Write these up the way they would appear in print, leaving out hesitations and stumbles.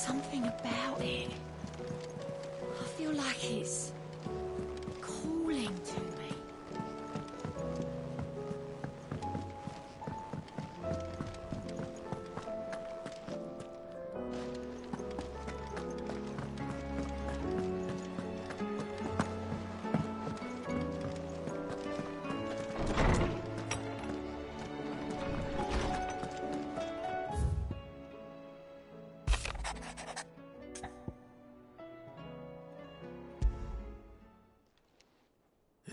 something about it. I feel like it's calling to me.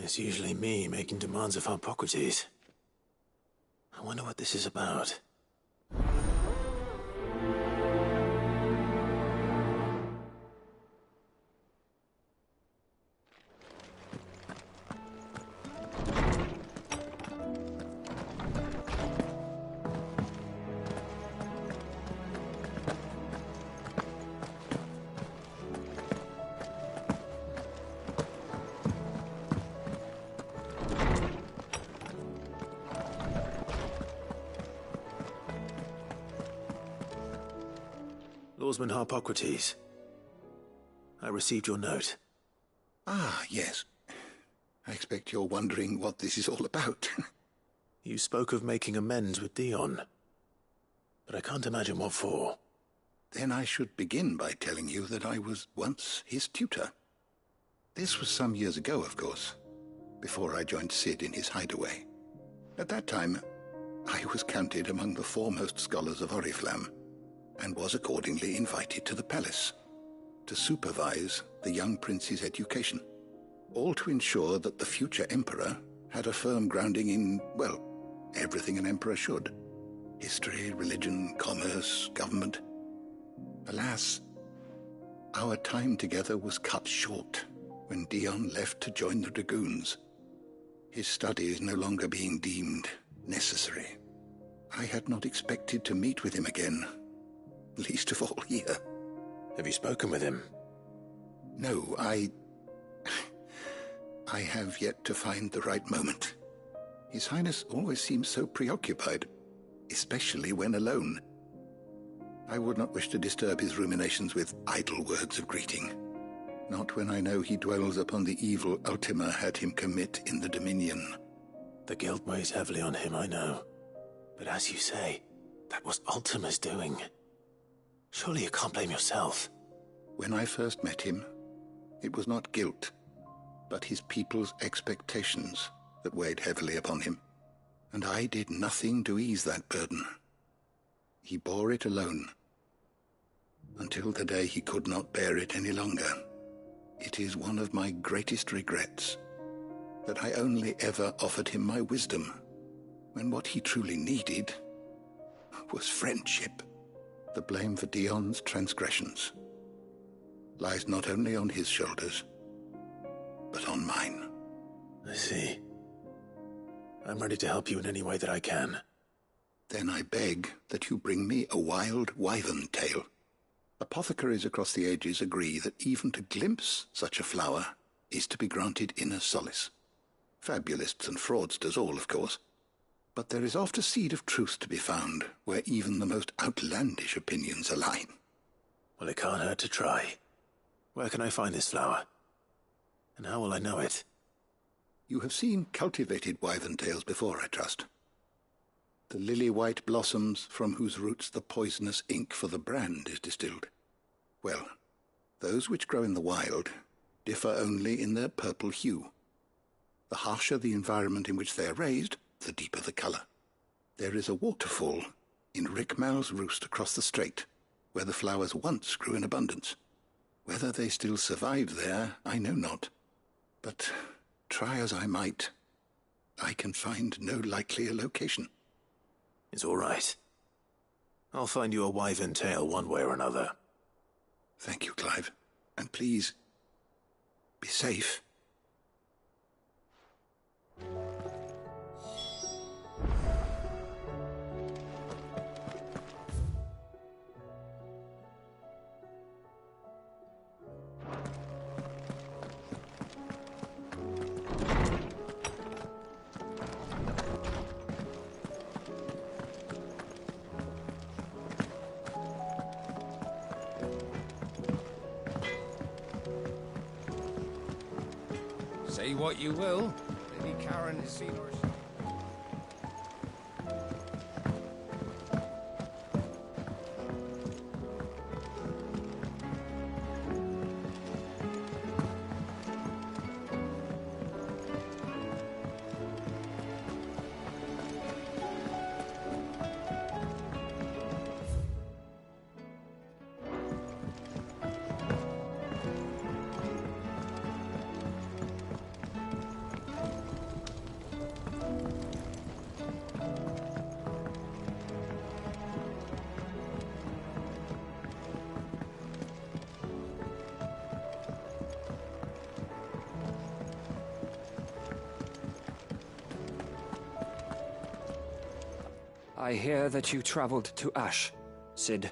It's usually me making demands of Hippocrates. I wonder what this is about. Lawsman Hippocrates, I received your note. Ah, yes. I expect you're wondering what this is all about. You spoke of making amends with Dion, but I can't imagine what for. Then I should begin by telling you that I was once his tutor. This was some years ago, of course, before I joined Sid in his hideaway. At that time, I was counted among the foremost scholars of Oriflamme, and was accordingly invited to the palace to supervise the young prince's education, all to ensure that the future emperor had a firm grounding in, well, everything an emperor should. History, religion, commerce, government. Alas, our time together was cut short when Dion left to join the dragoons, his studies no longer being deemed necessary. I had not expected to meet with him again, least of all here. Have you spoken with him? No, I have yet to find the right moment. His Highness always seems so preoccupied, especially when alone. I would not wish to disturb his ruminations with idle words of greeting, not when I know he dwells upon the evil Ultima had him commit in the Dominion. The guilt weighs heavily on him, I know. But as you say, that was Ultima's doing. Surely you can't blame yourself. When I first met him, it was not guilt, but his people's expectations that weighed heavily upon him, and I did nothing to ease that burden. He bore it alone, until the day he could not bear it any longer. It is one of my greatest regrets that I only ever offered him my wisdom, when what he truly needed was friendship. The blame for Dion's transgressions lies not only on his shoulders, but on mine. I see. I'm ready to help you in any way that I can. Then I beg that you bring me a wild wyvern tail. Apothecaries across the ages agree that even to glimpse such a flower is to be granted inner solace. Fabulists and fraudsters all, of course. But there is oft a seed of truth to be found where even the most outlandish opinions align. Well, it can't hurt to try. Where can I find this flower? And how will I know it? You have seen cultivated wyvern tails before, I trust. The lily-white blossoms from whose roots the poisonous ink for the brand is distilled. Well, those which grow in the wild differ only in their purple hue. The harsher the environment in which they are raised, the deeper the color. There is a waterfall in Rickmal's roost across the strait, where the flowers once grew in abundance. Whether they still survive there, I know not. But try as I might, I can find no likelier location. It's all right. I'll find you a wyvern tail one way or another. Thank you, Clive. And please, be safe. Say what you will, Lady Karen has seen her... I hear that you traveled to Ash, Cid.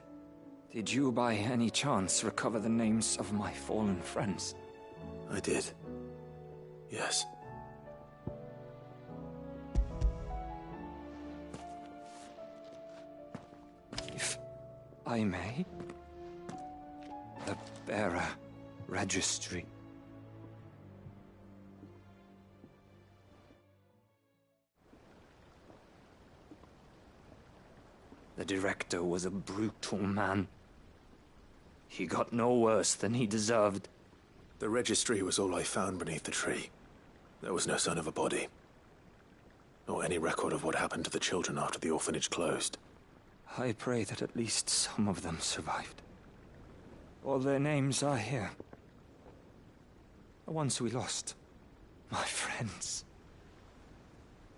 Did you by any chance recover the names of my fallen friends? I did. Yes. If I may? The bearer registry. The director was a brutal man. He got no worse than he deserved. The registry was all I found beneath the tree. There was no sign of a body. Nor any record of what happened to the children after the orphanage closed. I pray that at least some of them survived. All their names are here. The ones we lost. My friends.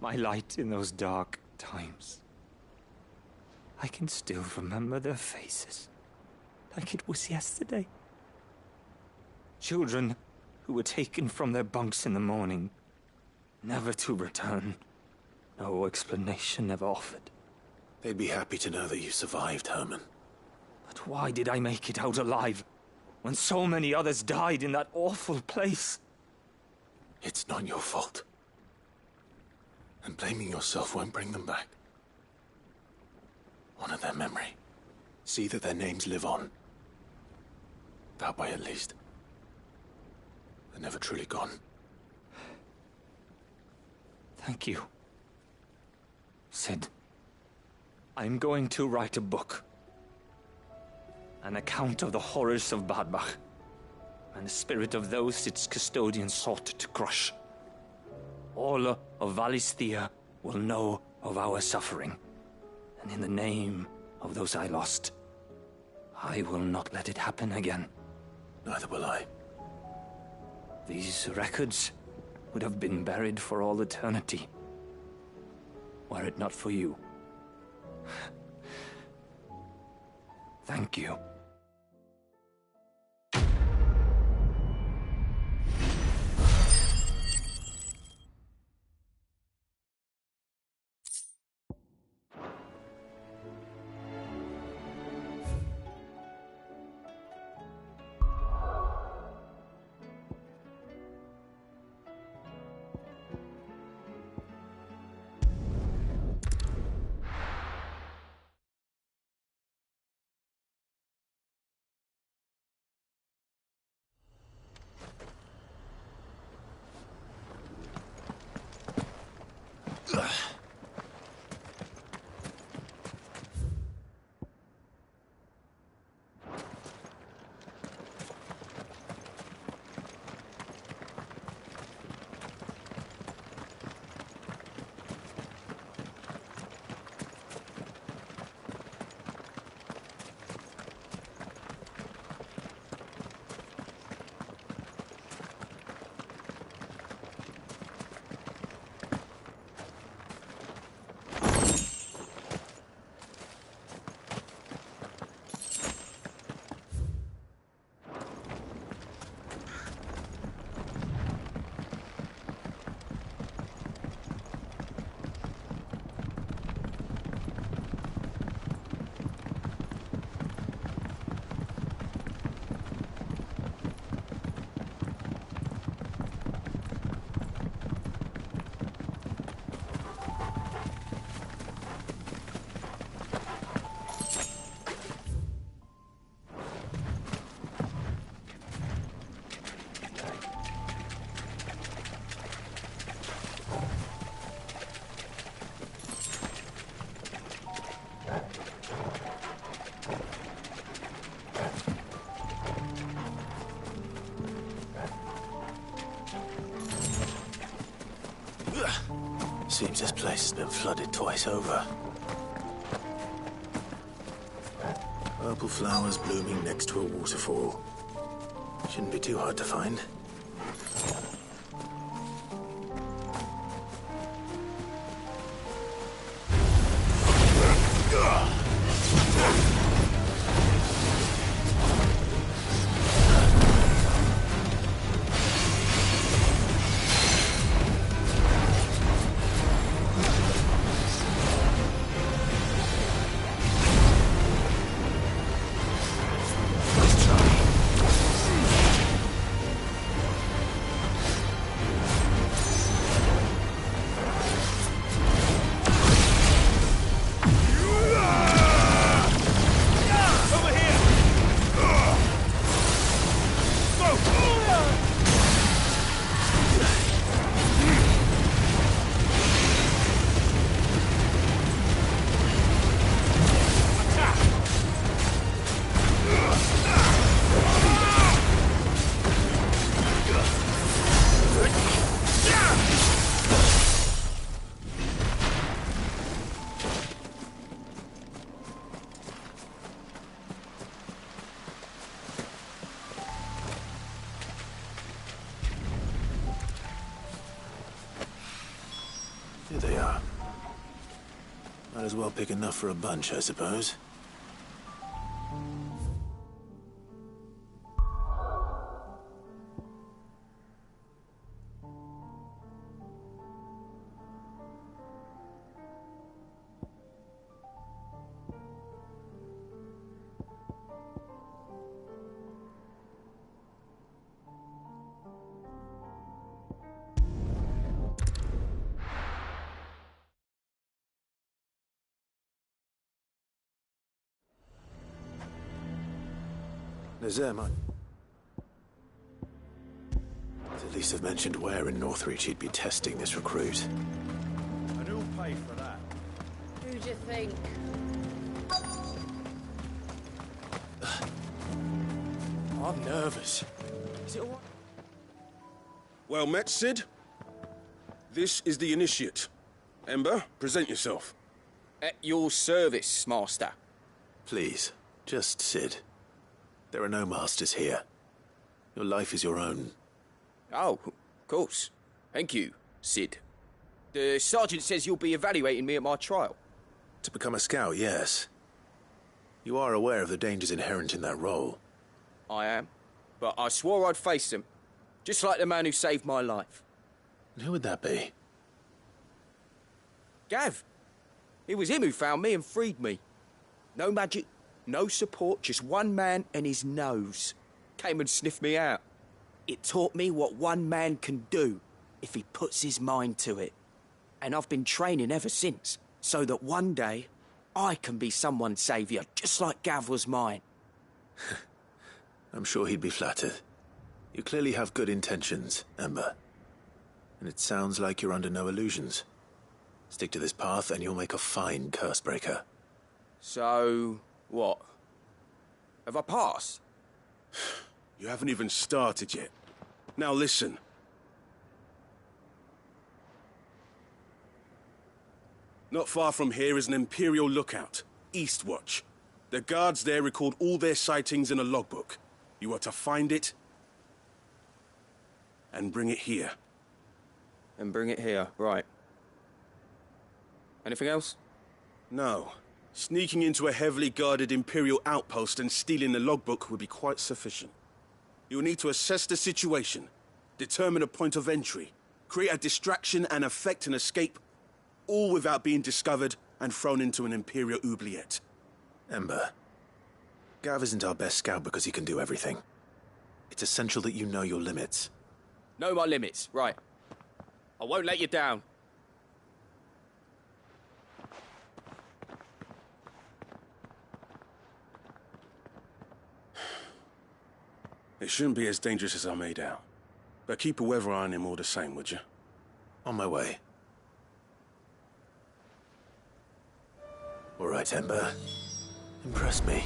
My light in those dark times. I can still remember their faces, like it was yesterday. Children who were taken from their bunks in the morning, never to return. No explanation ever offered. They'd be happy to know that you survived, Herman. But why did I make it out alive, when so many others died in that awful place? It's not your fault. And blaming yourself won't bring them back. Honor their memory. See that their names live on. That way, at least. They're never truly gone. Thank you, Cid. I'm going to write a book. An account of the horrors of Badbach, and the spirit of those its custodians sought to crush. All of Valisthea will know of our suffering. And in the name of those I lost, I will not let it happen again. Neither will I. These records would have been buried for all eternity, were it not for you. Thank you. Seems this place has been flooded twice over. Purple flowers blooming next to a waterfall. Shouldn't be too hard to find. Here they are. Might as well pick enough for a bunch, I suppose. Nazir might at least have mentioned where in Northreach he'd be testing this recruit. And who'll pay for that? Who do you think? I'm nervous. Is it all right? Well met, Sid. This is the Initiate. Ember, present yourself. At your service, Master. Please, just Sid. There are no masters here. Your life is your own. Oh, of course. Thank you, Sid. The Sergeant says you'll be evaluating me at my trial. To become a scout, yes. You are aware of the dangers inherent in that role. I am. But I swore I'd face them. Just like the man who saved my life. And who would that be? Gav. It was him who found me and freed me. No magic, no support, just one man and his nose. Came and sniffed me out. It taught me what one man can do if he puts his mind to it. And I've been training ever since, so that one day I can be someone's saviour, just like Gav was mine. I'm sure he'd be flattered. You clearly have good intentions, Ember. And it sounds like you're under no illusions. Stick to this path and you'll make a fine cursebreaker. So, what? Have I passed? You haven't even started yet. Now listen. Not far from here is an Imperial lookout, Eastwatch. The guards there record all their sightings in a logbook. You are to find it and bring it here. And bring it here, right. Anything else? No. Sneaking into a heavily guarded Imperial outpost and stealing the logbook would be quite sufficient. You'll need to assess the situation, determine a point of entry, create a distraction and effect an escape, all without being discovered and thrown into an Imperial oubliette. Ember, Gav isn't our best scout because he can do everything. It's essential that you know your limits. Know my limits, right. I won't let you down. It shouldn't be as dangerous as I made out. But keep a weather eye on him all the same, would you? On my way. All right, Ember. Impress me.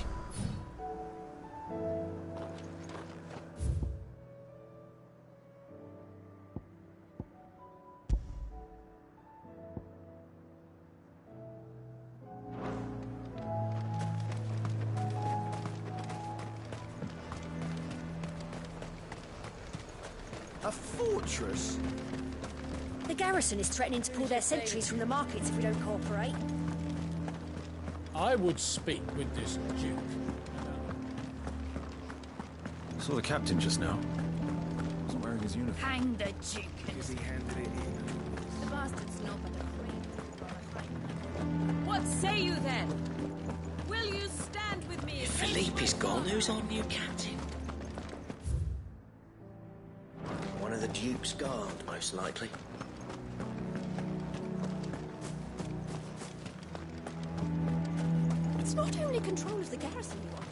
A fortress? The garrison is threatening to pull their sentries from the markets if we don't cooperate. I would speak with this duke. Saw the captain just now. Wasn't wearing his uniform. Hang the duke. The bastard's not but a What say you then? Will you stand with me? If Philippe is gone, who's our new captain? One of the Duke's guard, most likely. It's not only control of the garrison you want.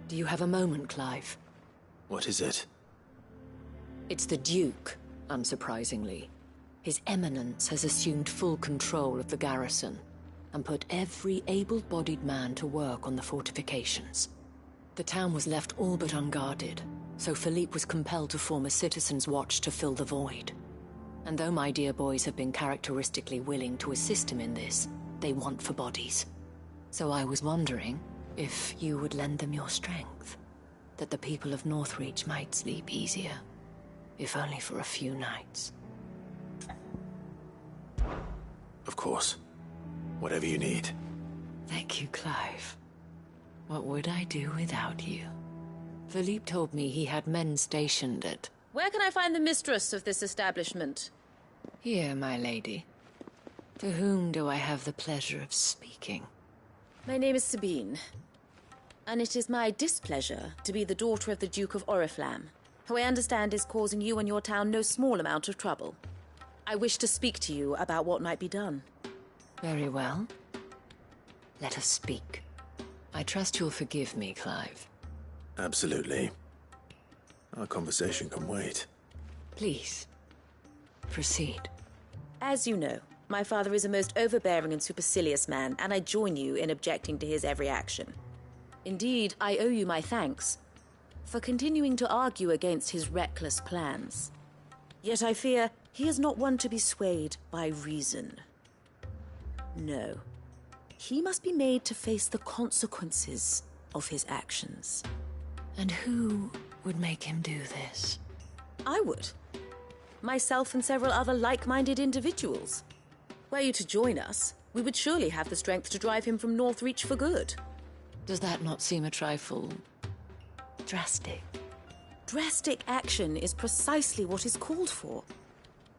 Do you have a moment, Clive? What is it? It's the Duke, unsurprisingly. His Eminence has assumed full control of the garrison and put every able-bodied man to work on the fortifications. The town was left all but unguarded, so Philippe was compelled to form a citizens' watch to fill the void. And though my dear boys have been characteristically willing to assist him in this, they want for bodies. So I was wondering if you would lend them your strength, that the people of Northreach might sleep easier, if only for a few nights. Of course. Whatever you need. Thank you, Clive. What would I do without you? Philippe told me he had men stationed at... Where can I find the mistress of this establishment? Here, my lady. To whom do I have the pleasure of speaking? My name is Sabine, and it is my displeasure to be the daughter of the Duke of Oriflamme, who I understand is causing you and your town no small amount of trouble. I wish to speak to you about what might be done. Very well. Let us speak. I trust you'll forgive me, Clive. Absolutely. Our conversation can wait. Please, proceed. As you know, my father is a most overbearing and supercilious man, and I join you in objecting to his every action. Indeed, I owe you my thanks for continuing to argue against his reckless plans. Yet I fear he is not one to be swayed by reason. No. He must be made to face the consequences of his actions. And who would make him do this? I would. Myself and several other like-minded individuals. Were you to join us, we would surely have the strength to drive him from Northreach for good. Does that not seem a trifle... drastic? Drastic action is precisely what is called for.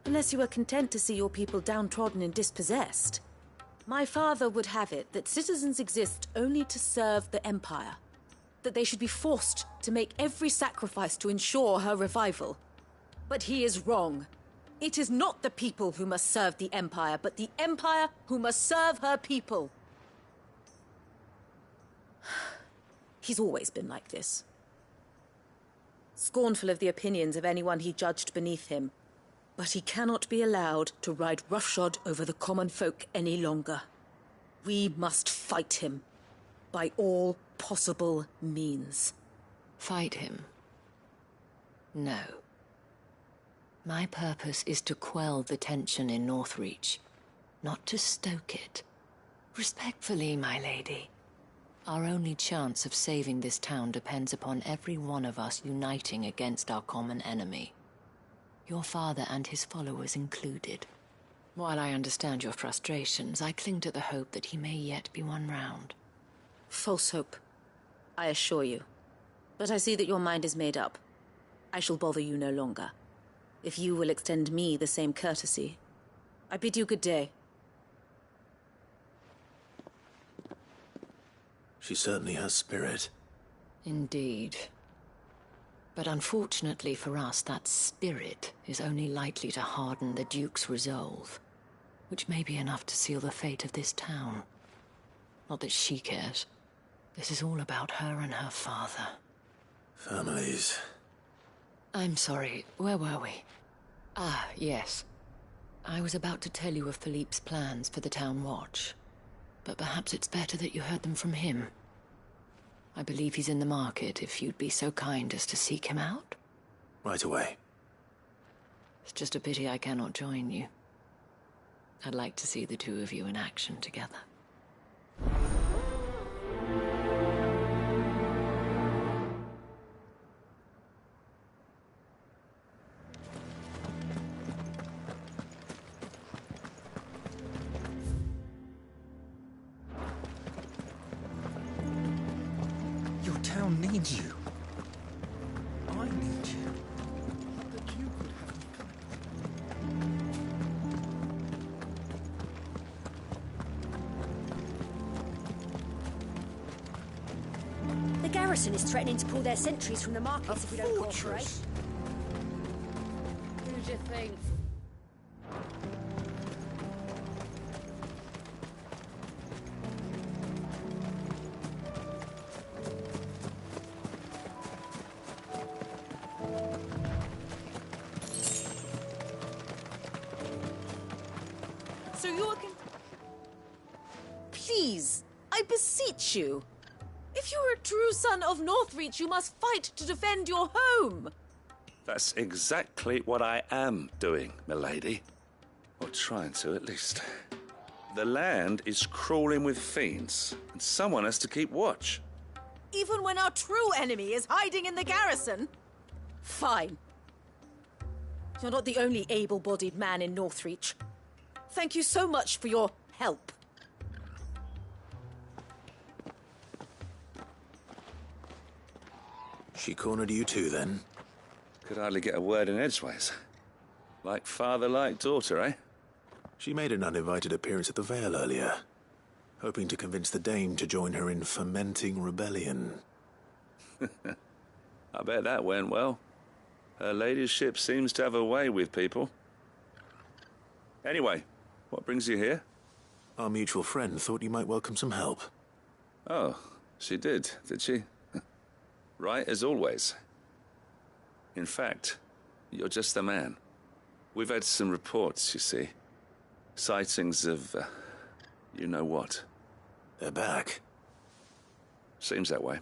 Unless you are content to see your people downtrodden and dispossessed. My father would have it that citizens exist only to serve the Empire. That they should be forced to make every sacrifice to ensure her revival. But he is wrong. It is not the people who must serve the Empire, but the Empire who must serve her people. He's always been like this. Scornful of the opinions of anyone he judged beneath him. But he cannot be allowed to ride roughshod over the common folk any longer. We must fight him. By all possible means. Fight him? No. My purpose is to quell the tension in Northreach, not to stoke it. Respectfully, my lady. Our only chance of saving this town depends upon every one of us uniting against our common enemy. Your father and his followers included. While I understand your frustrations, I cling to the hope that he may yet be won round. False hope, I assure you. But I see that your mind is made up. I shall bother you no longer. If you will extend me the same courtesy, I bid you good day. She certainly has spirit. Indeed. But unfortunately for us, that spirit is only likely to harden the Duke's resolve, which may be enough to seal the fate of this town. Not that she cares. This is all about her and her father. Families. I'm sorry, where were we? Ah, yes. I was about to tell you of Philippe's plans for the town watch, but perhaps it's better that you heard them from him. I believe he's in the market, if you'd be so kind as to seek him out. Right away. It's just a pity I cannot join you. I'd like to see the two of you in action together. town needs you. I need you. The Duke would have me come. The garrison is threatening to pull their sentries from the markets if we don't cooperate. Who do you think? So you're Please, I beseech you. If you're a true son of Northreach, you must fight to defend your home. That's exactly what I am doing, milady. Or trying to, at least. The land is crawling with fiends, and someone has to keep watch. Even when our true enemy is hiding in the garrison? Fine. You're not the only able-bodied man in Northreach. Thank you so much for your help. She cornered you too, then? Could hardly get a word in edgeways. Like father, like daughter, eh? She made an uninvited appearance at the Vale earlier, hoping to convince the Dame to join her in fomenting rebellion. I bet that went well. Her ladyship seems to have a way with people. Anyway, what brings you here? Our mutual friend thought you might welcome some help. Oh, she did she? Right as always. In fact, you're just the man. We've had some reports, you see. Sightings of, you know what. They're back. Seems that way.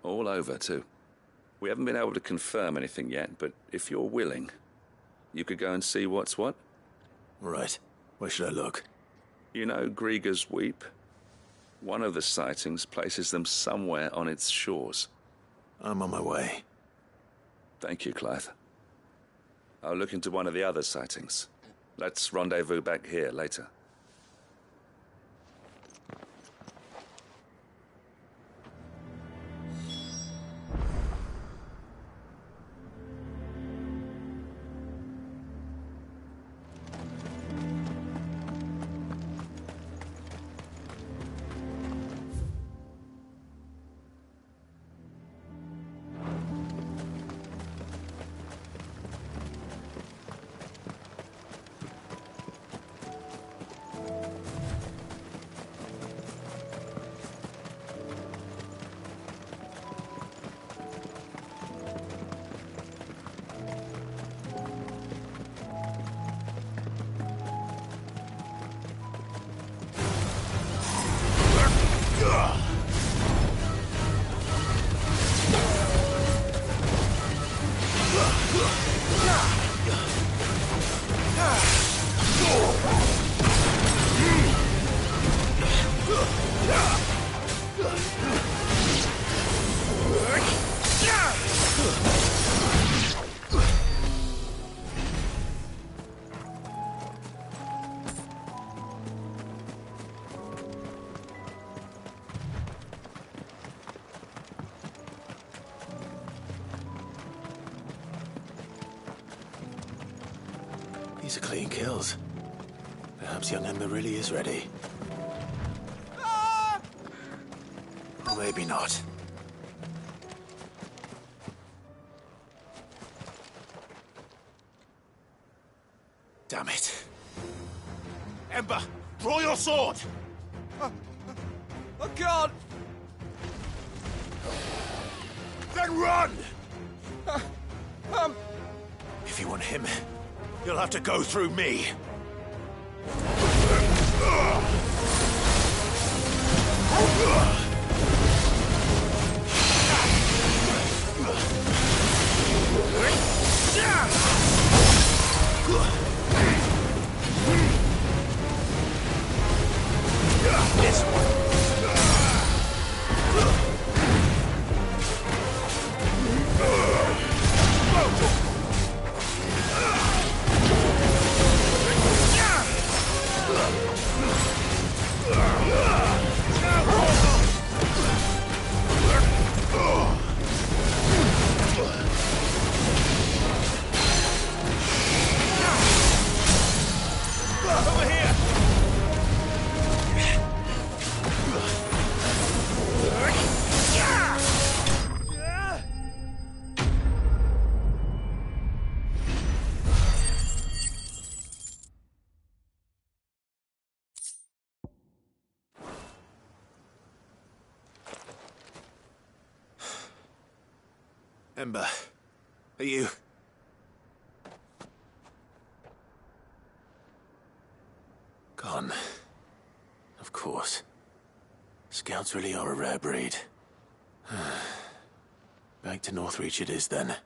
All over, too. We haven't been able to confirm anything yet, but if you're willing, you could go and see what's what. Right. Where should I look? You know Grieger's Weep? One of the sightings places them somewhere on its shores. I'm on my way. Thank you, Clive. I'll look into one of the other sightings. Let's rendezvous back here later. These are clean kills. Perhaps young Ember really is ready. Or maybe not. Damn it. Ember, draw your sword! I can't! Then run! If you want him, you'll have to go through me. This one. Ember, are you... Gone. Of course. Scouts really are a rare breed. Back to Northreach it is, then.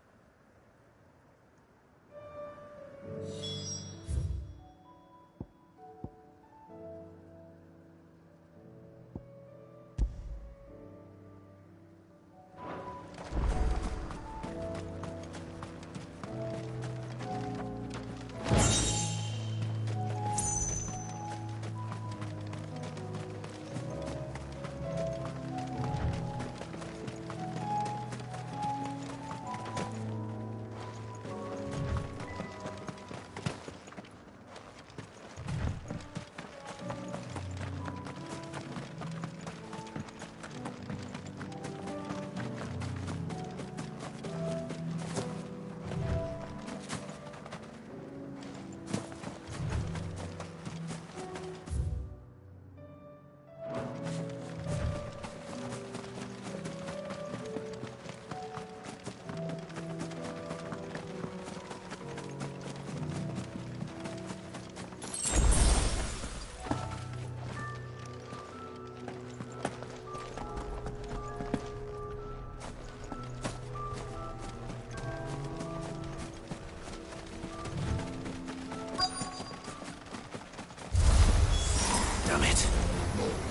Damn it.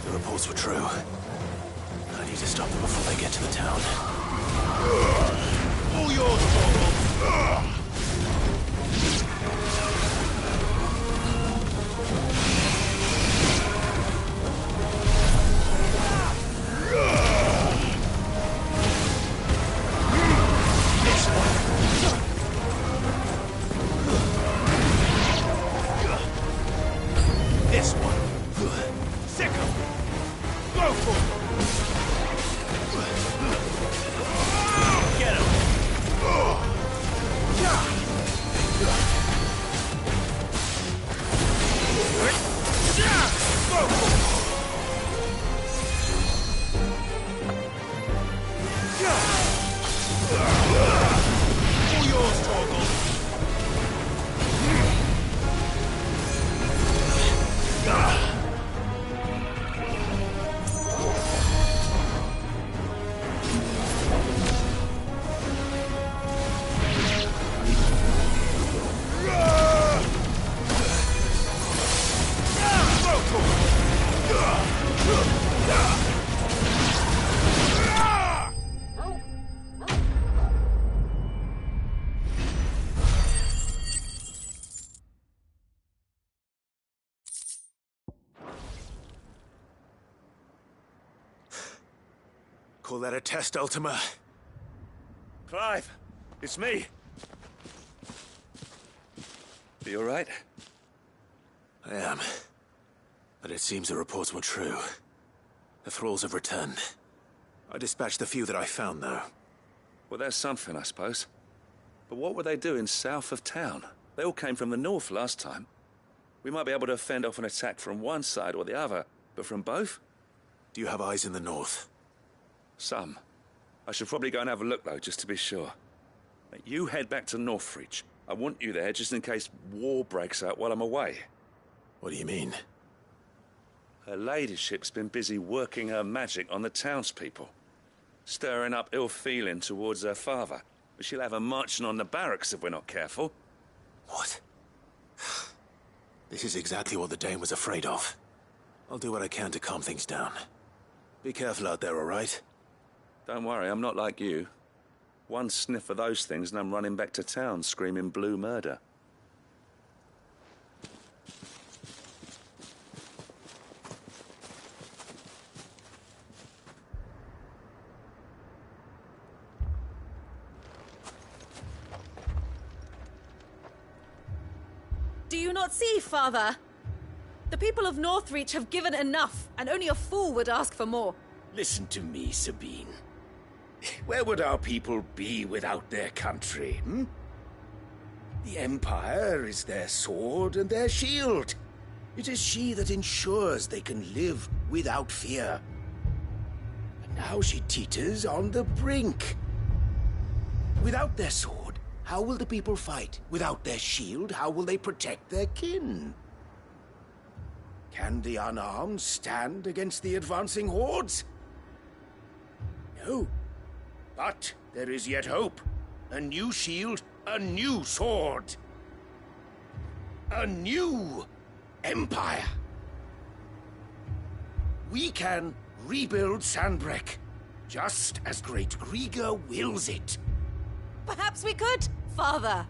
The reports were true. I need to stop them before they get to the town. All yours, Torgal! This one. Sick 'em! Go for it! Get him! Go for it! All yours, Torgal! Call that a test, Ultima? Clive, it's me. Are you all right? I am. But it seems the reports were true. The thralls have returned. I dispatched the few that I found, though. Well, that's something, I suppose. But what were they doing south of town? They all came from the north last time. We might be able to fend off an attack from one side or the other, but from both? Do you have eyes in the north? Some. I should probably go and have a look, though, just to be sure. You head back to Northreach. I want you there just in case war breaks out while I'm away. What do you mean? Her ladyship's been busy working her magic on the townspeople, stirring up ill feeling towards her father. But she'll have her marching on the barracks if we're not careful. What? This is exactly what the Dane was afraid of. I'll do what I can to calm things down. Be careful out there, all right? Don't worry, I'm not like you. One sniff of those things and I'm running back to town screaming blue murder. Do you not see, Father? The people of Northreach have given enough, and only a fool would ask for more. Listen to me, Sabine. Where would our people be without their country, hmm? The Empire is their sword and their shield. It is she that ensures they can live without fear. And now she teeters on the brink. Without their sword, how will the people fight? Without their shield, how will they protect their kin? Can the unarmed stand against the advancing hordes? No. But there is yet hope. A new shield, a new sword. A new empire. We can rebuild Sandbreck, just as Great Grieger wills it. Perhaps we could, Father.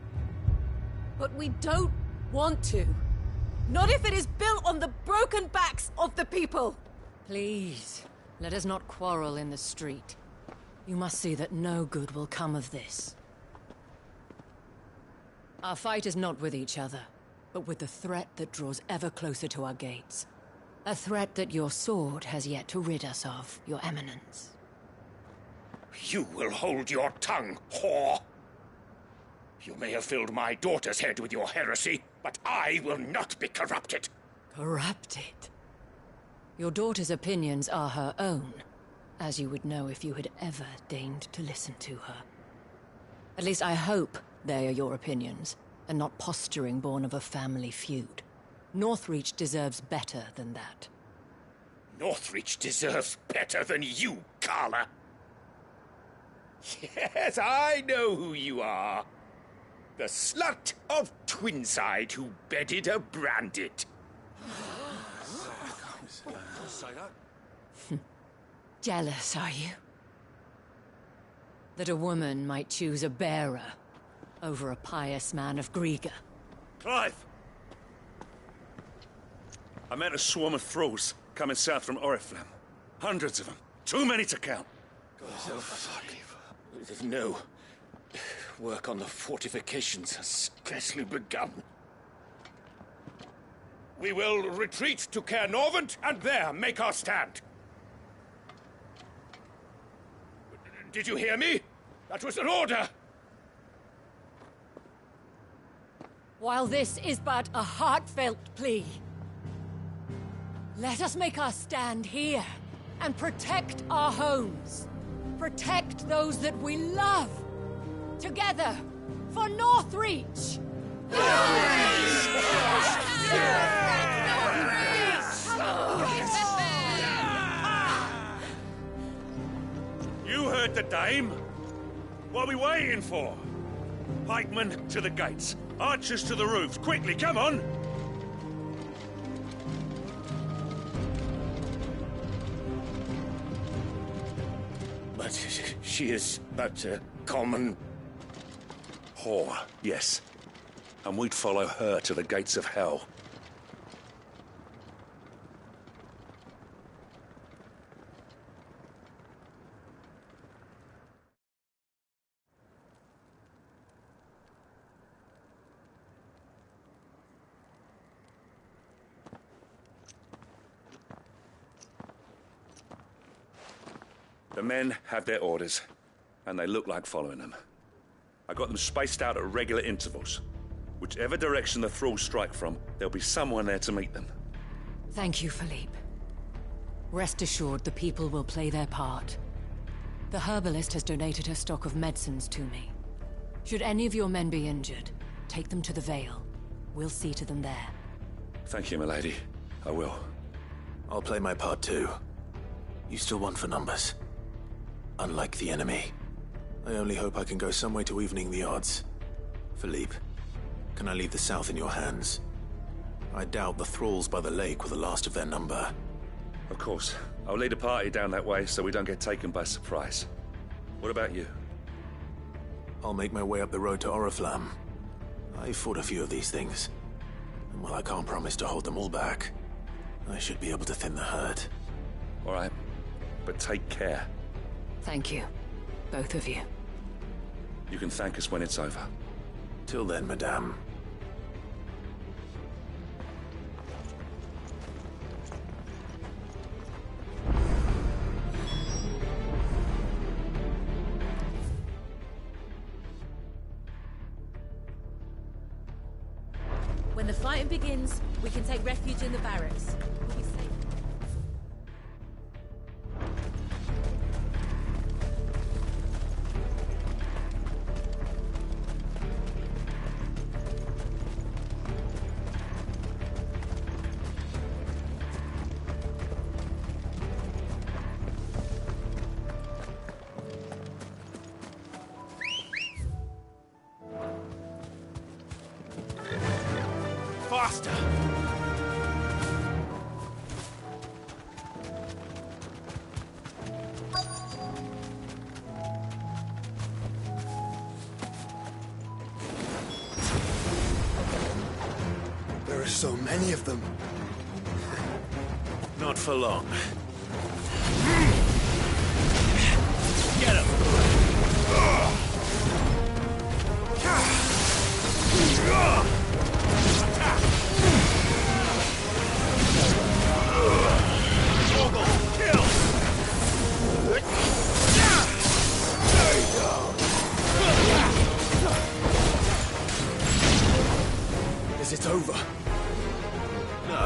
But we don't want to. Not if it is built on the broken backs of the people. Please, let us not quarrel in the street. You must see that no good will come of this. Our fight is not with each other, but with the threat that draws ever closer to our gates. A threat that your sword has yet to rid us of, Your Eminence. You will hold your tongue, whore! You may have filled my daughter's head with your heresy, but I will not be corrupted. Corrupted? Your daughter's opinions are her own, as you would know if you had ever deigned to listen to her. At least I hope they are your opinions, and not posturing born of a family feud. Northreach deserves better than that. Northreach deserves better than you, Carla. Yes, I know who you are. The slut of Twinside who bedded a Brandit. Jealous, are you? That a woman might choose a bearer over a pious man of Grieger. Clive! I met a swarm of thralls coming south from Oriflamme. Hundreds of them. Too many to count. No. Work on the fortifications has scarcely begun. We will retreat to Caer Norvent and there make our stand. Did you hear me? That was an order! While this is but a heartfelt plea, let us make our stand here and protect our homes. Protect those that we love. Together, for Northreach! You heard the dame. What are we waiting for? Pikemen to the gates. Archers to the roofs. Quickly, come on! But she is but a common... whore, yes. And we'd follow her to the gates of hell. The men have their orders, and they look like following them. I got them spaced out at regular intervals. Whichever direction the thralls strike from, there'll be someone there to meet them. Thank you, Philippe. Rest assured the people will play their part. The herbalist has donated her stock of medicines to me. Should any of your men be injured, take them to the Vale. We'll see to them there. Thank you, milady. I will. I'll play my part too. You still want for numbers. Unlike the enemy. I only hope I can go some way to evening the odds. Philippe, can I leave the south in your hands? I doubt the thralls by the lake were the last of their number. Of course. I'll lead a party down that way so we don't get taken by surprise. What about you? I'll make my way up the road to Oriflamme. I fought a few of these things. And while I can't promise to hold them all back, I should be able to thin the herd. All right. But take care. Thank you. Both of you. You can thank us when it's over. Till then, madame. When the fighting begins, we can take refuge in the barracks. We'll be safe. faster! There are so many of them. Not for long. Get him! Attack! Torgal, kill! There you go! Is it over? No.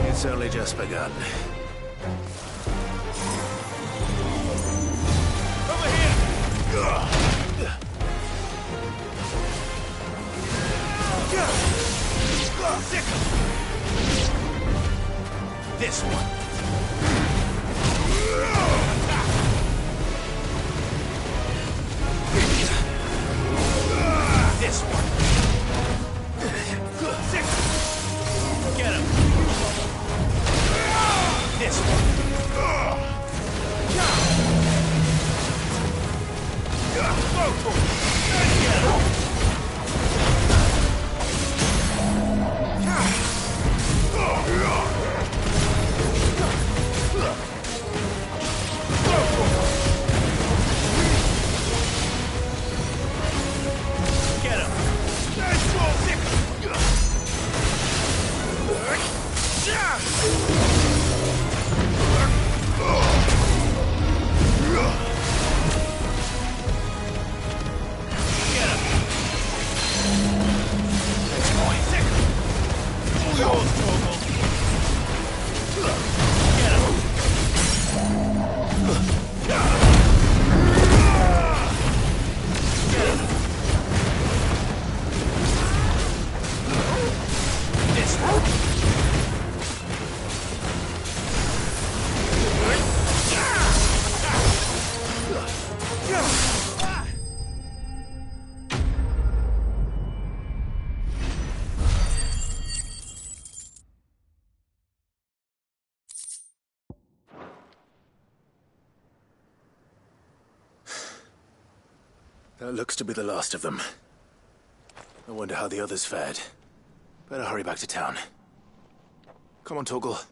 It's only just begun. Over here! Sickle! This one! This one! Sickle! Get him! This one! Get him! Nice roll, Sickle! That looks to be the last of them. I wonder how the others fared. Better hurry back to town. Come on, Torgal.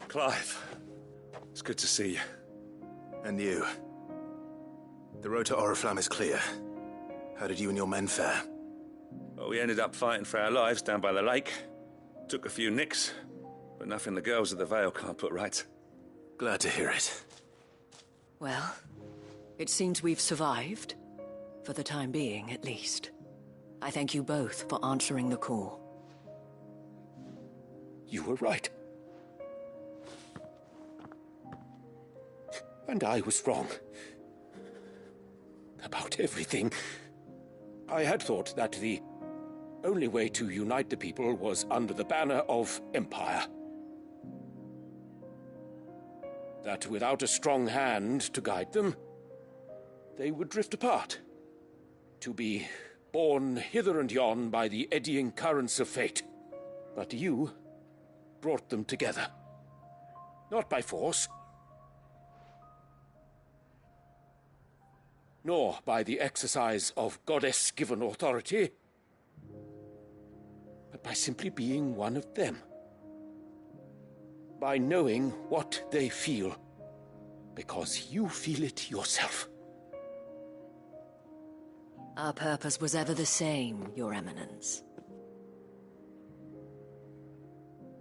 Clive, it's good to see you. And you. The road to Oriflamme is clear. How did you and your men fare? Well, we ended up fighting for our lives down by the lake. Took a few nicks, but nothing the girls of the Vale can't put right. Glad to hear it. Well, it seems we've survived. For the time being, at least. I thank you both for answering the call. You were right. And I was wrong. About everything. I had thought that the only way to unite the people was under the banner of Empire. That without a strong hand to guide them, they would drift apart. To be borne hither and yon by the eddying currents of fate. But you brought them together. Not by force, nor by the exercise of goddess-given authority, but by simply being one of them. By knowing what they feel, because you feel it yourself. Our purpose was ever the same, Your Eminence.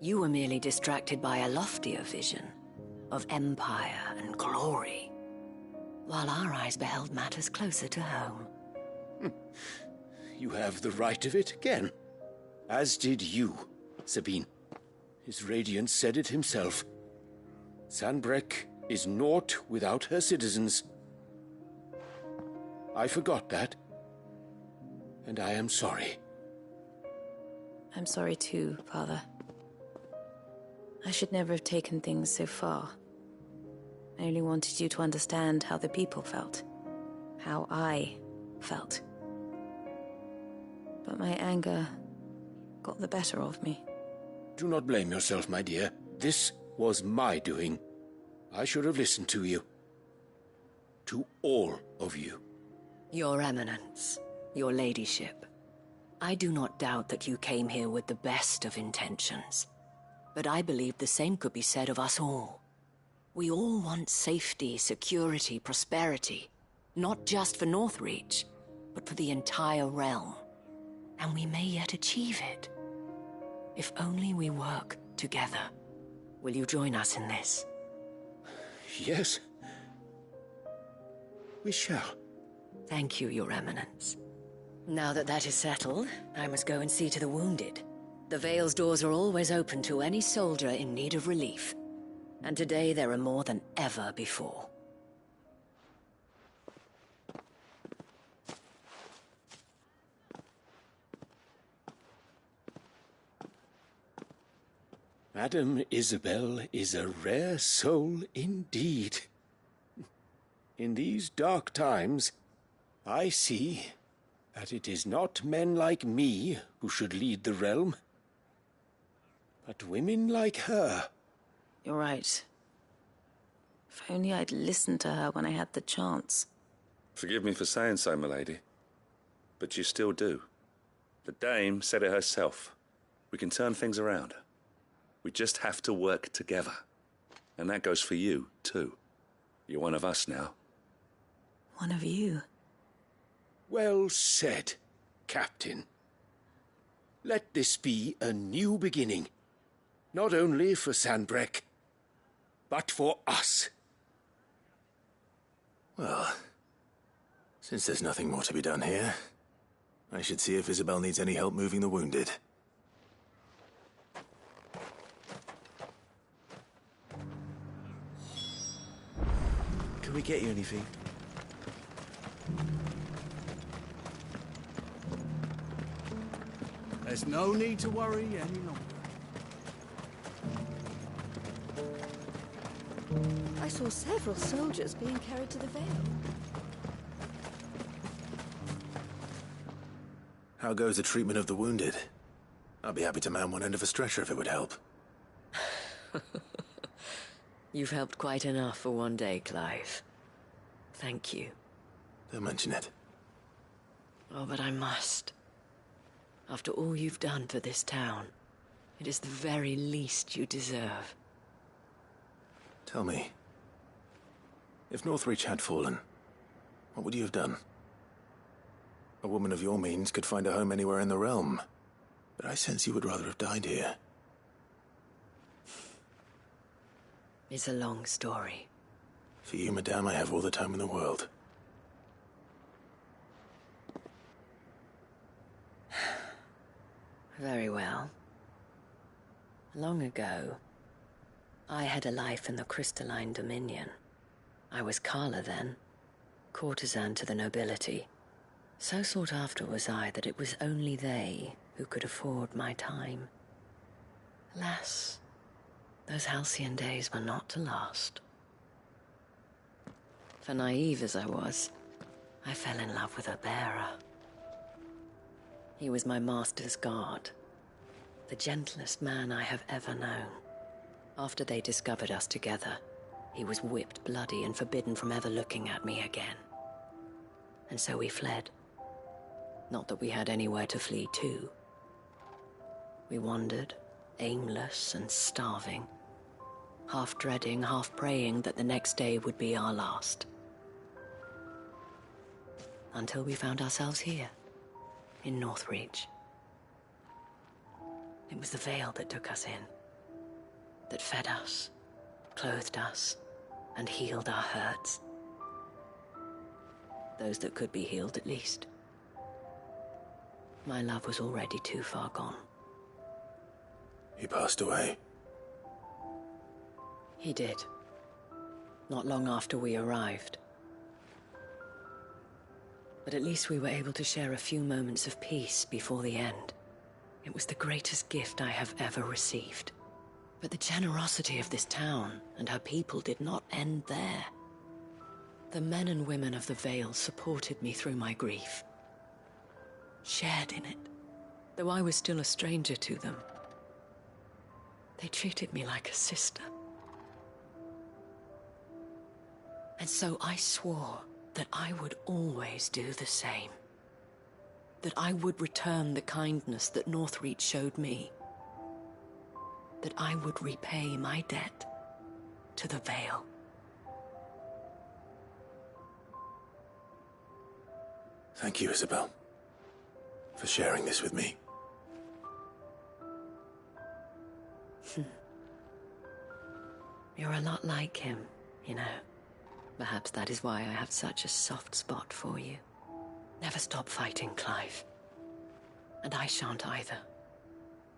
You were merely distracted by a loftier vision of empire and glory, while our eyes beheld matters closer to home. You have the right of it again. As did you, Sabine. His radiance said it himself. Sanbreque is naught without her citizens. I forgot that, and I am sorry. I'm sorry too, Father. I should never have taken things so far. I only wanted you to understand how the people felt. How I felt. But my anger got the better of me. Do not blame yourself, my dear. This was my doing. I should have listened to you. To all of you. Your Eminence, your ladyship, I do not doubt that you came here with the best of intentions. But I believe the same could be said of us all. We all want safety, security, prosperity. Not just for Northreach, but for the entire realm. And we may yet achieve it. If only we work together. Will you join us in this? Yes. We shall. Thank you, Your Eminence. Now that that is settled, I must go and see to the wounded. The Vale's doors are always open to any soldier in need of relief. And today there are more than ever before. Madame Isabel is a rare soul indeed. In these dark times, I see that it is not men like me who should lead the realm, but women like her. You're right. If only I'd listened to her when I had the chance. Forgive me for saying so, milady, but you still do. The dame said it herself. We can turn things around. We just have to work together. And that goes for you, too. You're one of us now. One of you? Well said, Captain. Let this be a new beginning. Not only for Sanbreque, but for us. Well, since there's nothing more to be done here, I should see if Isabel needs any help moving the wounded. Can we get you anything? There's no need to worry any longer. I saw several soldiers being carried to the Vale. How goes the treatment of the wounded? I'd be happy to man one end of a stretcher if it would help. You've helped quite enough for one day, Clive. Thank you. Don't mention it. Oh, but I must. After all you've done for this town, it is the very least you deserve. Tell me, if Northreach had fallen, what would you have done? A woman of your means could find a home anywhere in the realm, but I sense you would rather have died here. It's a long story. For you, madame, I have all the time in the world. Very well. Long ago, I had a life in the Crystalline Dominion. I was Carla then, courtesan to the nobility. So sought after was I that it was only they who could afford my time. Alas, those halcyon days were not to last. For naive as I was, I fell in love with a bearer. He was my master's guard, the gentlest man I have ever known. After they discovered us together, he was whipped bloody and forbidden from ever looking at me again. And so we fled. Not that we had anywhere to flee to. We wandered, aimless and starving, half dreading, half praying that the next day would be our last. Until we found ourselves here, in Northreach. It was the Vale that took us in, that fed us, clothed us, and healed our hurts. Those that could be healed, at least. My love was already too far gone. He passed away. He did. not long after we arrived. But at least we were able to share a few moments of peace before the end. It was the greatest gift I have ever received. But the generosity of this town and her people did not end there. The men and women of the Vale supported me through my grief, shared in it, though I was still a stranger to them. They treated me like a sister. And so I swore that I would always do the same. That I would return the kindness that Northreach showed me. That I would repay my debt to the Vale. Thank you, Isabel, for sharing this with me. You're a lot like him, you know. Perhaps that is why I have such a soft spot for you. Never stop fighting, Clive. And I shan't either.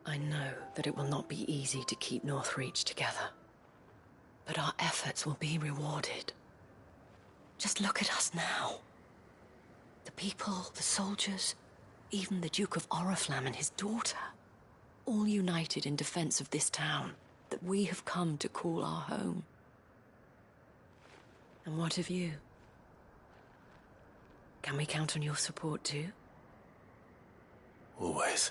I know that it will not be easy to keep Northreach together. But our efforts will be rewarded. Just look at us now. The people, the soldiers, even the Duke of Oriflamme and his daughter, all united in defense of this town that we have come to call our home. And what of you? Can we count on your support too? Always.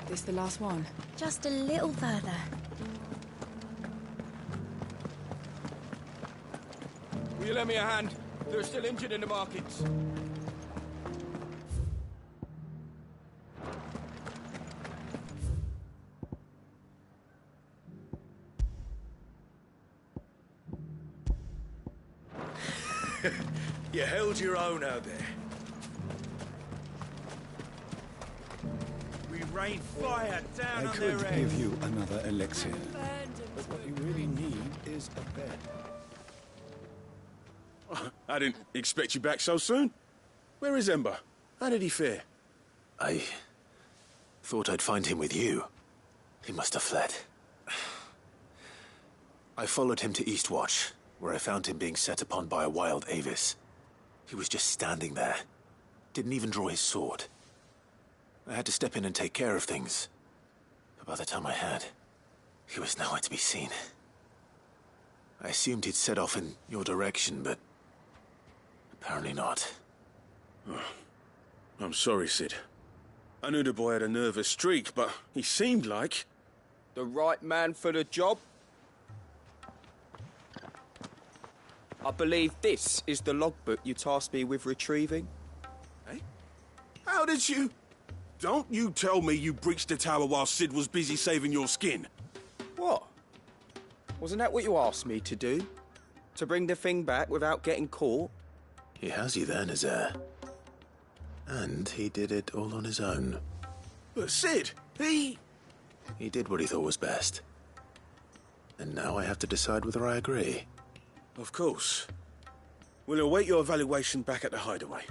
This the last one? Just a little further. Will you lend me a hand? They're still injured in the markets. You held your own out there. We rained fire down I on their could heads. give you another elixir, but what you really need is a bed. I didn't expect you back so soon. Where is Ember? How did he fare? I thought I'd find him with you. He must have fled. I followed him to Eastwatch, where I found him being set upon by a wild Avis. He was just standing there. Didn't even draw his sword. I had to step in and take care of things. But by the time I had, he was nowhere to be seen. I assumed he'd set off in your direction, but apparently not. Oh, I'm sorry, Sid. I knew the boy had a nervous streak, but he seemed like... The right man for the job? I believe this is the logbook you tasked me with retrieving. Eh? How did you... Don't you tell me you breached the tower while Sid was busy saving your skin. What? Wasn't that what you asked me to do? To bring the thing back without getting caught? He has you there, Nazaire. And he did it all on his own. But Sid, he did what he thought was best. And now I have to decide whether I agree. Of course. We'll await your evaluation back at the hideaway.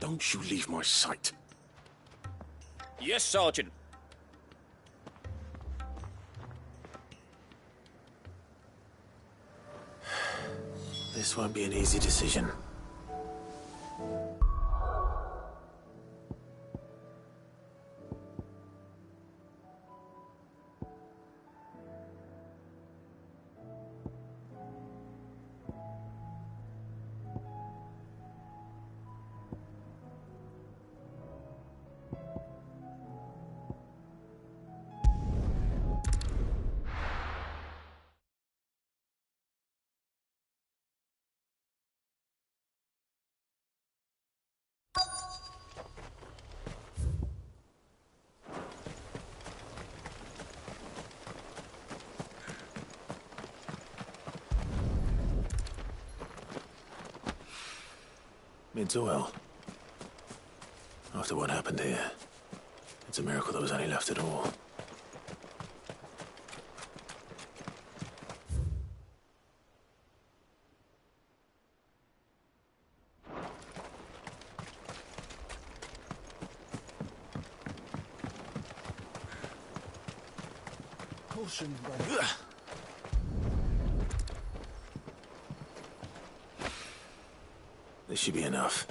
Don't you leave my sight. Yes, Sergeant. This won't be an easy decision. Mid's oil. After what happened here, it's a miracle there was any left at all. Caution, brother. This should be enough.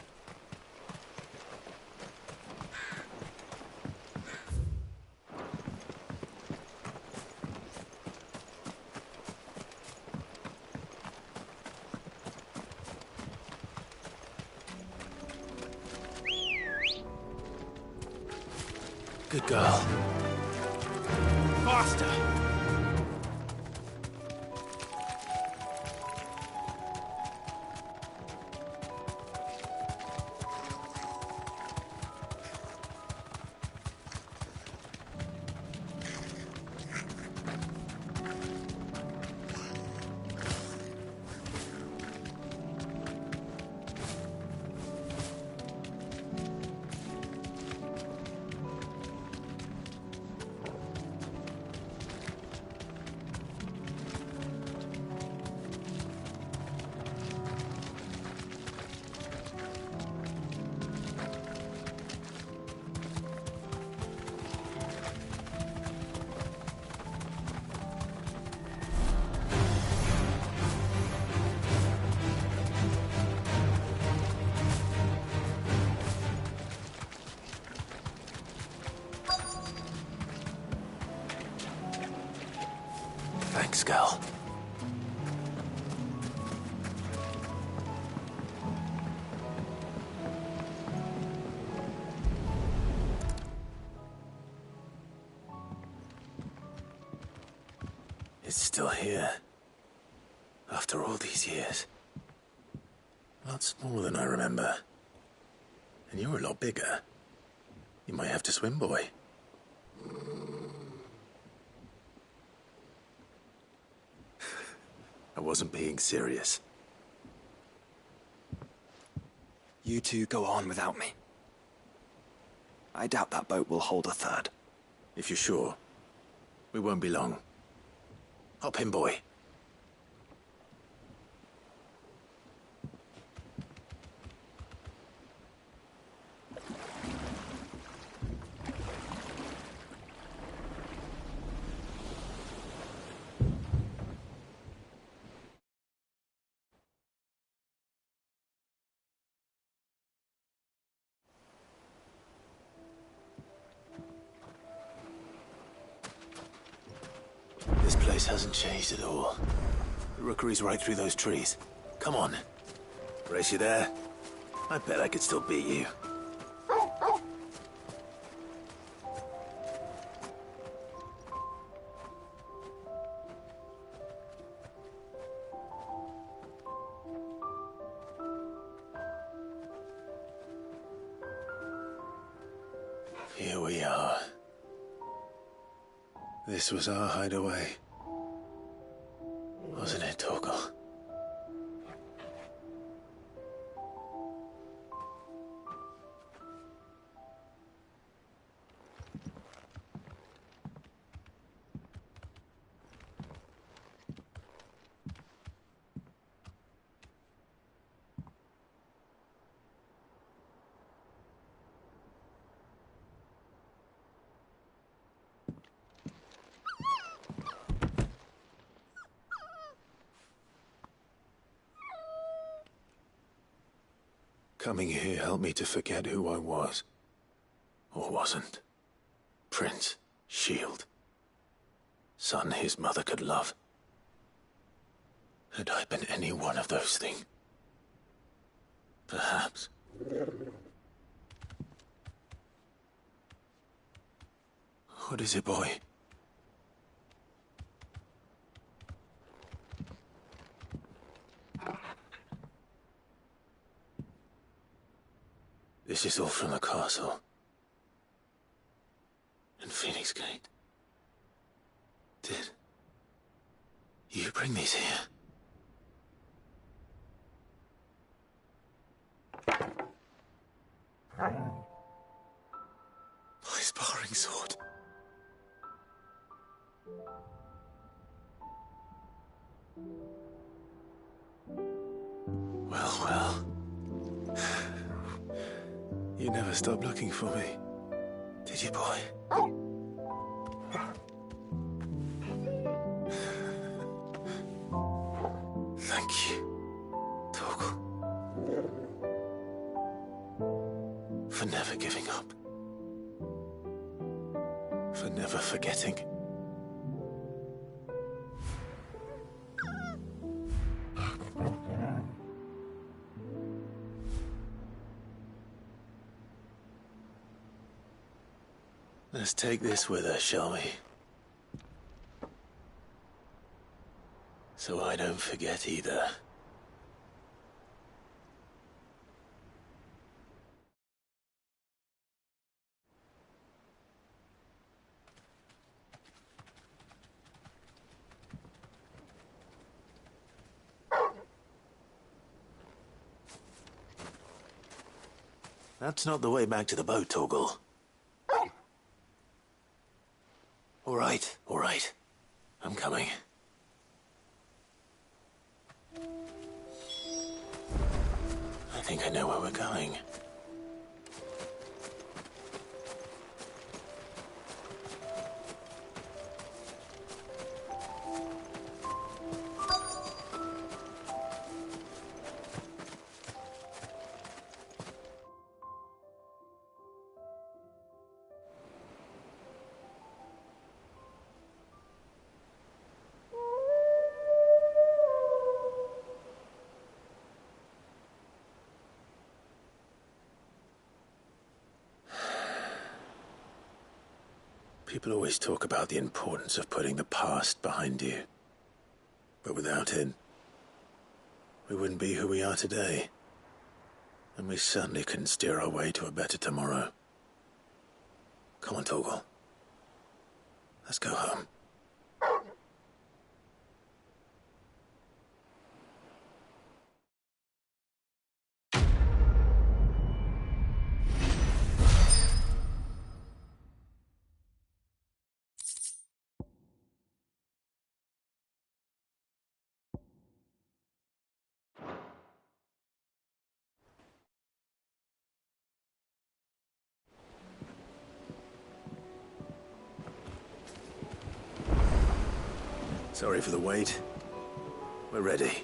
Good girl. Faster! Thanks, Gal. It's still here. After all these years. A lot smaller than I remember. And you're a lot bigger. You might have to swim, boy. I wasn't being serious. You two go on without me. I doubt that boat will hold a third. If you're sure, we won't be long. Hop in, boy. This place hasn't changed at all. The rookery's right through those trees. Come on. Brace you there. I bet I could still beat you. Here we are. This was our hideaway. Wasn't it, Torgal? Coming here helped me to forget who I was. Or wasn't. Prince, Shield. Son his mother could love. Had I been any one of those things? Perhaps. What is it, boy? This is all from the castle. In Phoenix Gate. Did you bring these here? Well, well. You never stopped looking for me, did you, boy? Thank you, Torgal, for never giving up, for never forgetting. Let's take this with us, shall we? So I don't forget either. That's not the way back to the boat, Torgal. All right. I'm coming. I think I know where we're going. People always talk about the importance of putting the past behind you. But without it, we wouldn't be who we are today. And we certainly couldn't steer our way to a better tomorrow. Come on, Torgal. Let's go home. Sorry for the wait. We're ready.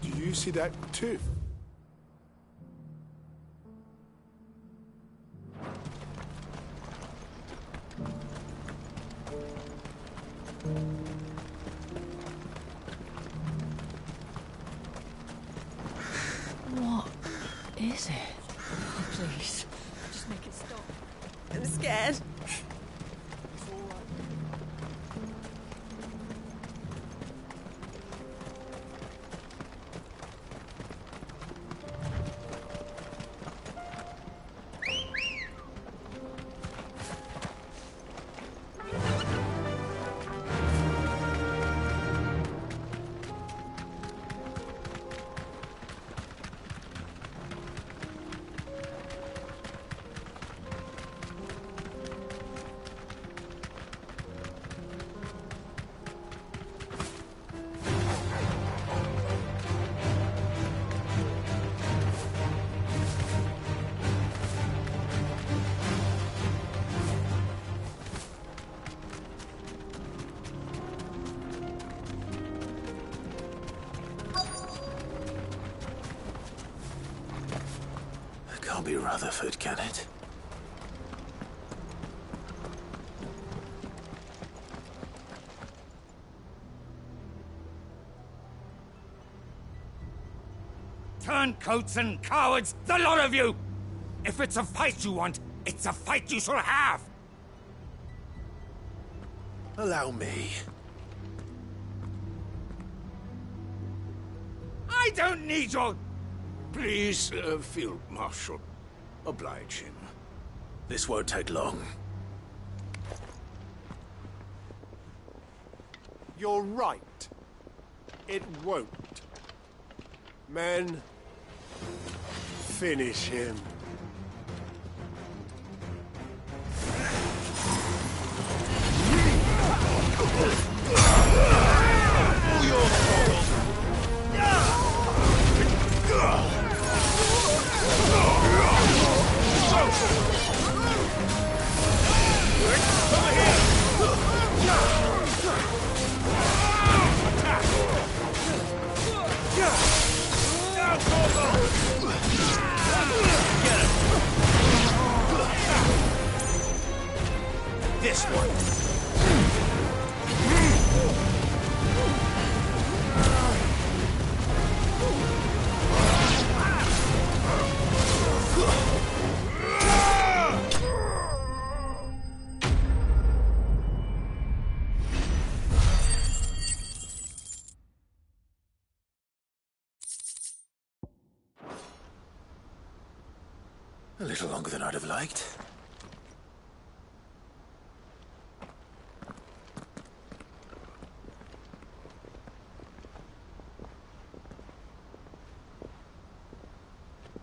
Do you see that too? What is it? Oh, please, just make it stop. I'm scared. Can't be Rutherford, can it? Turncoats and cowards, the lot of you! If it's a fight you want, it's a fight you shall have! Allow me. I don't need your Please, Field Marshal, oblige him. This won't take long. You're right. It won't. Men, finish him. This one. A little longer than I'd have liked.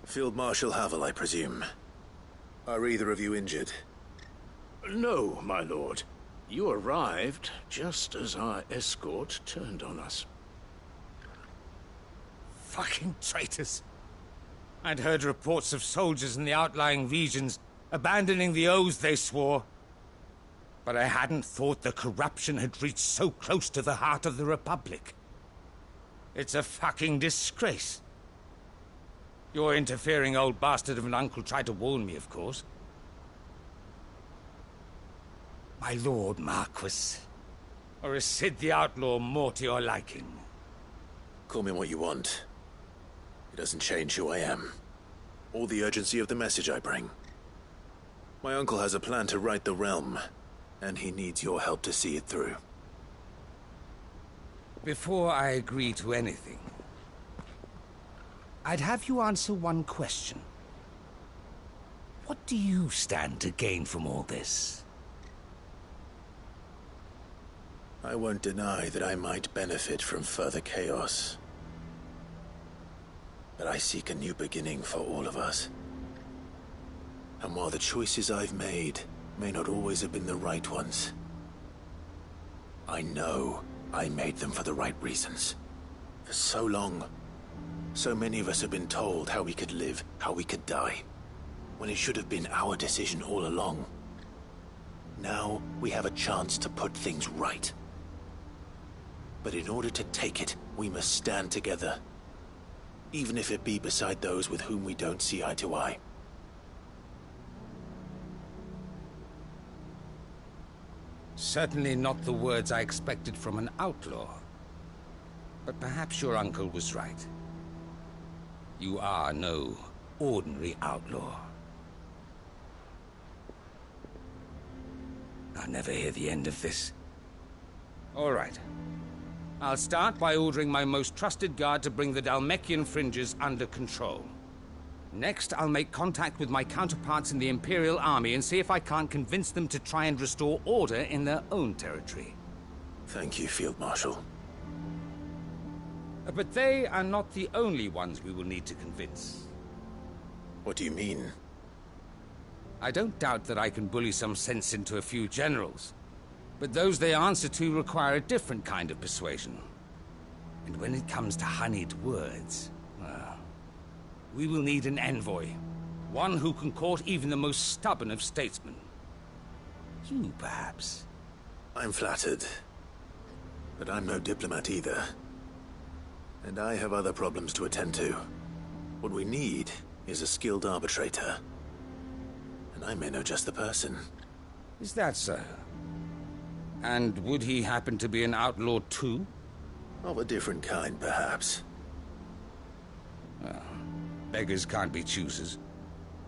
Field Marshal Havel, I presume. Are either of you injured? No, my lord. You arrived just as our escort turned on us. Fucking traitors. I'd heard reports of soldiers in the outlying regions abandoning the oaths they swore. But I hadn't thought the corruption had reached so close to the heart of the Republic. It's a fucking disgrace. Your interfering old bastard of an uncle tried to warn me, of course. My lord Marquis. Or is Sid the Outlaw more to your liking? Call me what you want. It doesn't change who I am, or the urgency of the message I bring. My uncle has a plan to right the realm, and he needs your help to see it through. Before I agree to anything, I'd have you answer one question. What do you stand to gain from all this? I won't deny that I might benefit from further chaos. But I seek a new beginning for all of us. And while the choices I've made may not always have been the right ones, I know I made them for the right reasons. For so long, so many of us have been told how we could live, how we could die, when it should have been our decision all along. Now we have a chance to put things right. But in order to take it, we must stand together. Even if it be beside those with whom we don't see eye to eye. Certainly not the words I expected from an outlaw. But perhaps your uncle was right. You are no ordinary outlaw. I'll never hear the end of this. All right. I'll start by ordering my most trusted guard to bring the Dhalmekian fringes under control. Next, I'll make contact with my counterparts in the Imperial Army and see if I can't convince them to try and restore order in their own territory. Thank you, Field Marshal. But they are not the only ones we will need to convince. What do you mean? I don't doubt that I can bully some sense into a few generals. But those they answer to require a different kind of persuasion. And when it comes to honeyed words, well, we will need an envoy. One who can court even the most stubborn of statesmen. You, perhaps. I'm flattered. But I'm no diplomat either. And I have other problems to attend to. What we need is a skilled arbitrator. And I may know just the person. Is that so? And would he happen to be an outlaw too? Of a different kind, perhaps. Well, beggars can't be choosers.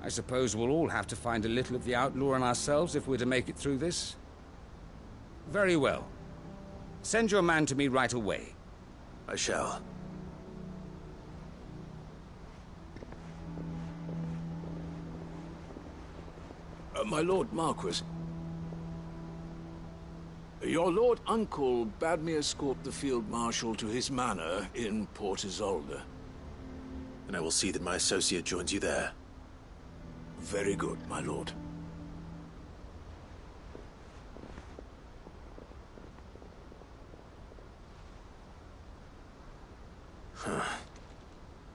I suppose we'll all have to find a little of the outlaw in ourselves if we're to make it through this. Very well. Send your man to me right away. I shall. My Lord Marquis. Your Lord Uncle bade me escort the Field Marshal to his manor in Port Isolde. And I will see that my associate joins you there. Very good, my lord.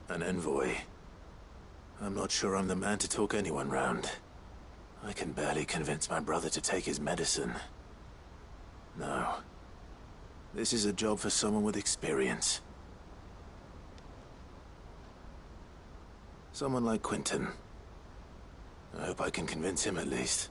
An envoy. I'm not sure I'm the man to talk anyone round. I can barely convince my brother to take his medicine. No. This is a job for someone with experience. Someone like Quentin. I hope I can convince him at least.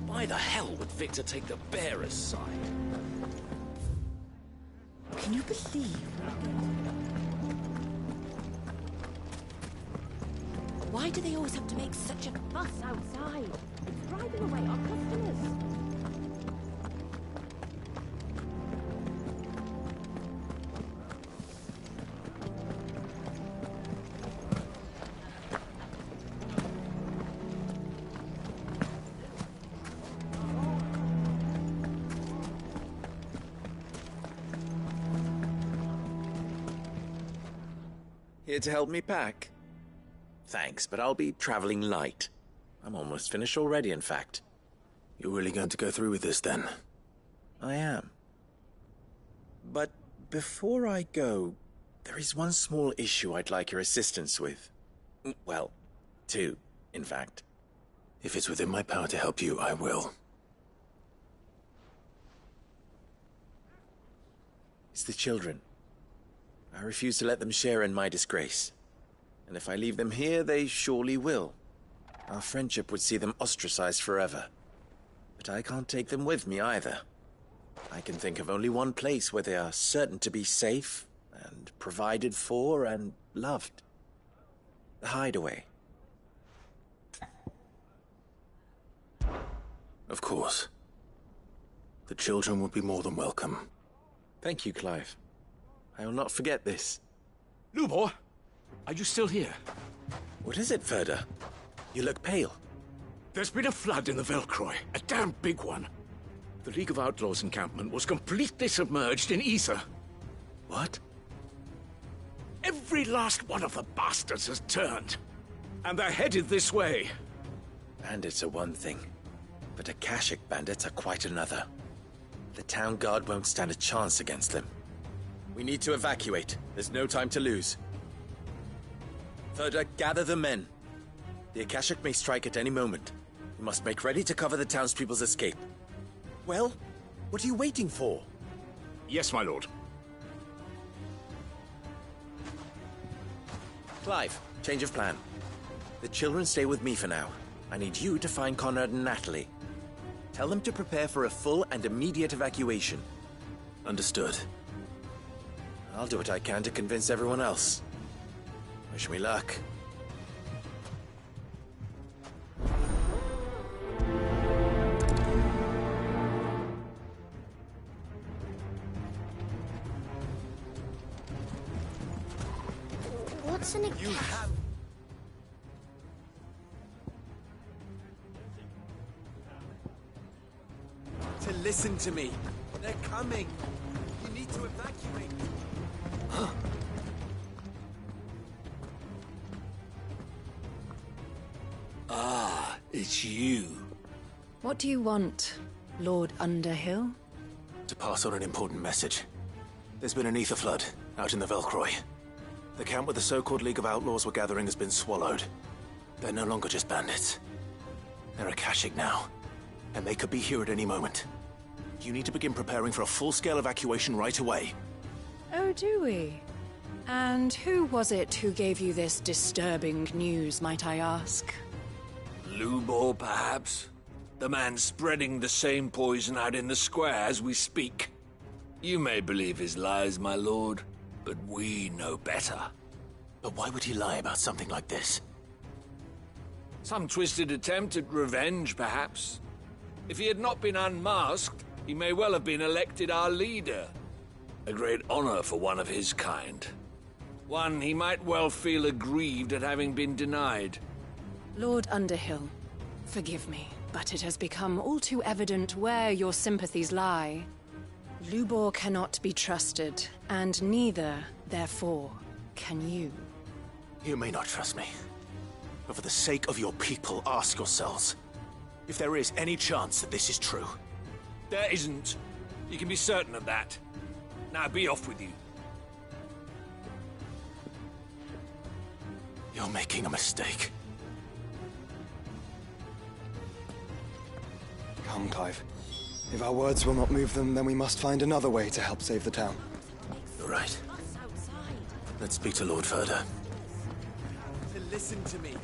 Why the hell would Victor take the bearer's side? Can you believe? Why do they always have to make such a fuss outside? It's driving away our customers. Here to help me pack? Thanks, but I'll be traveling light. I'm almost finished already, in fact. You're really going to go through with this, then? I am. But before I go, there is one small issue I'd like your assistance with. Well, two, in fact. If it's within my power to help you, I will. It's the children. I refuse to let them share in my disgrace. And if I leave them here, they surely will. Our friendship would see them ostracized forever. But I can't take them with me either. I can think of only one place where they are certain to be safe, and provided for, and loved. The Hideaway. Of course. The children would be more than welcome. Thank you, Clive. I will not forget this. Lubor, are you still here? What is it, Ferda? You look pale. There's been a flood in the Velcroy, a damn big one. The League of Outlaws encampment was completely submerged in ether. What? Every last one of the bastards has turned. And they're headed this way. Bandits are one thing, but Akashic bandits are quite another. The town guard won't stand a chance against them. We need to evacuate. There's no time to lose. Ferda, gather the men. The Akashic may strike at any moment. We must make ready to cover the townspeople's escape. Well, what are you waiting for? Yes, my lord. Clive, change of plan. The children stay with me for now. I need you to find Conrad and Natalie. Tell them to prepare for a full and immediate evacuation. Understood. I'll do what I can to convince everyone else. Wish me luck. What's an You have... to listen to me. They're coming. You need to evacuate. Ah, it's you. What do you want, Lord Underhill? To pass on an important message. There's been an ether flood out in the Velcroy. The camp where the so-called League of Outlaws were gathering has been swallowed. They're no longer just bandits. They're Akashic now, and they could be here at any moment. You need to begin preparing for a full-scale evacuation right away. Oh, do we? And who was it who gave you this disturbing news, might I ask? Lubor, perhaps? The man spreading the same poison out in the square as we speak. You may believe his lies, my lord, but we know better. But why would he lie about something like this? Some twisted attempt at revenge, perhaps. If he had not been unmasked, he may well have been elected our leader. A great honor for one of his kind. One he might well feel aggrieved at having been denied. Lord Underhill, forgive me, but it has become all too evident where your sympathies lie. Lubor cannot be trusted, and neither, therefore, can you. You may not trust me, but for the sake of your people, ask yourselves if there is any chance that this is true. There isn't. You can be certain of that. Now be off with you. You're making a mistake. Come, Clive. If our words will not move them, then we must find another way to help save the town. You're right. Let's speak to Lord Furder. To listen to me.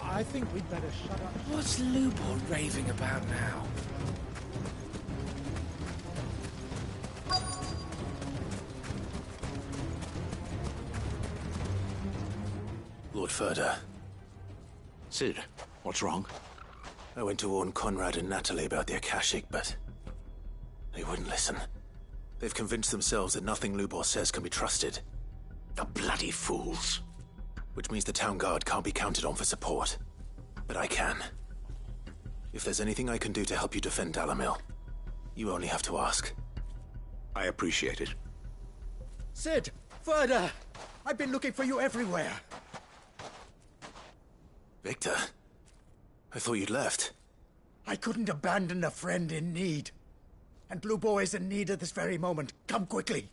I think we'd better shut up. What's Lubor raving about now? Lord Furder. Sid, what's wrong? I went to warn Conrad and Natalie about the Akashic, but they wouldn't listen. They've convinced themselves that nothing Lubor says can be trusted. The bloody fools. Which means the town guard can't be counted on for support. But I can. If there's anything I can do to help you defend Dalamil, you only have to ask. I appreciate it. Sid! Further! I've been looking for you everywhere. Victor? I thought you'd left. I couldn't abandon a friend in need. And Lubor is in need at this very moment. Come quickly.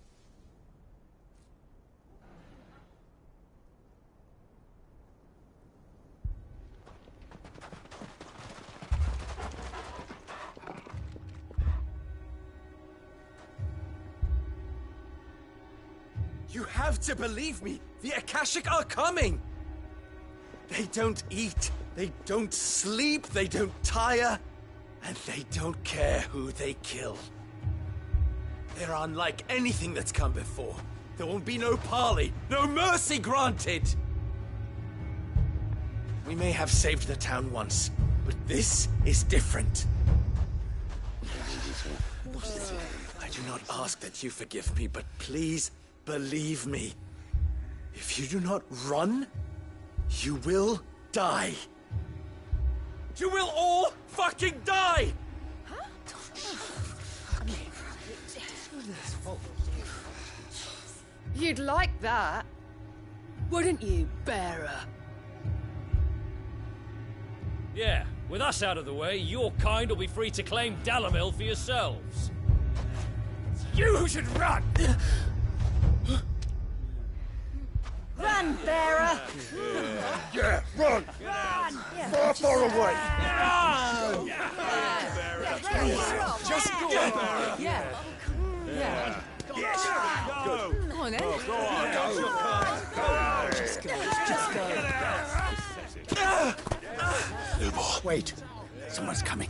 You have to believe me! The Akashic are coming! They don't eat, they don't sleep, they don't tire, and they don't care who they kill. They're unlike anything that's come before. There won't be no parley, no mercy granted! We may have saved the town once, but this is different. I do not ask that you forgive me, but please believe me. If you do not run, you will die. You will all fucking die! You'd like that, wouldn't you, bearer? Yeah, with us out of the way, your kind will be free to claim Dalamil for yourselves. You should run! Run, bearer! Yeah, run! Far, far away! Run! Just go! Yeah. Yes! Go on, then. Go on! Just go. Lubor. Wait. Someone's coming.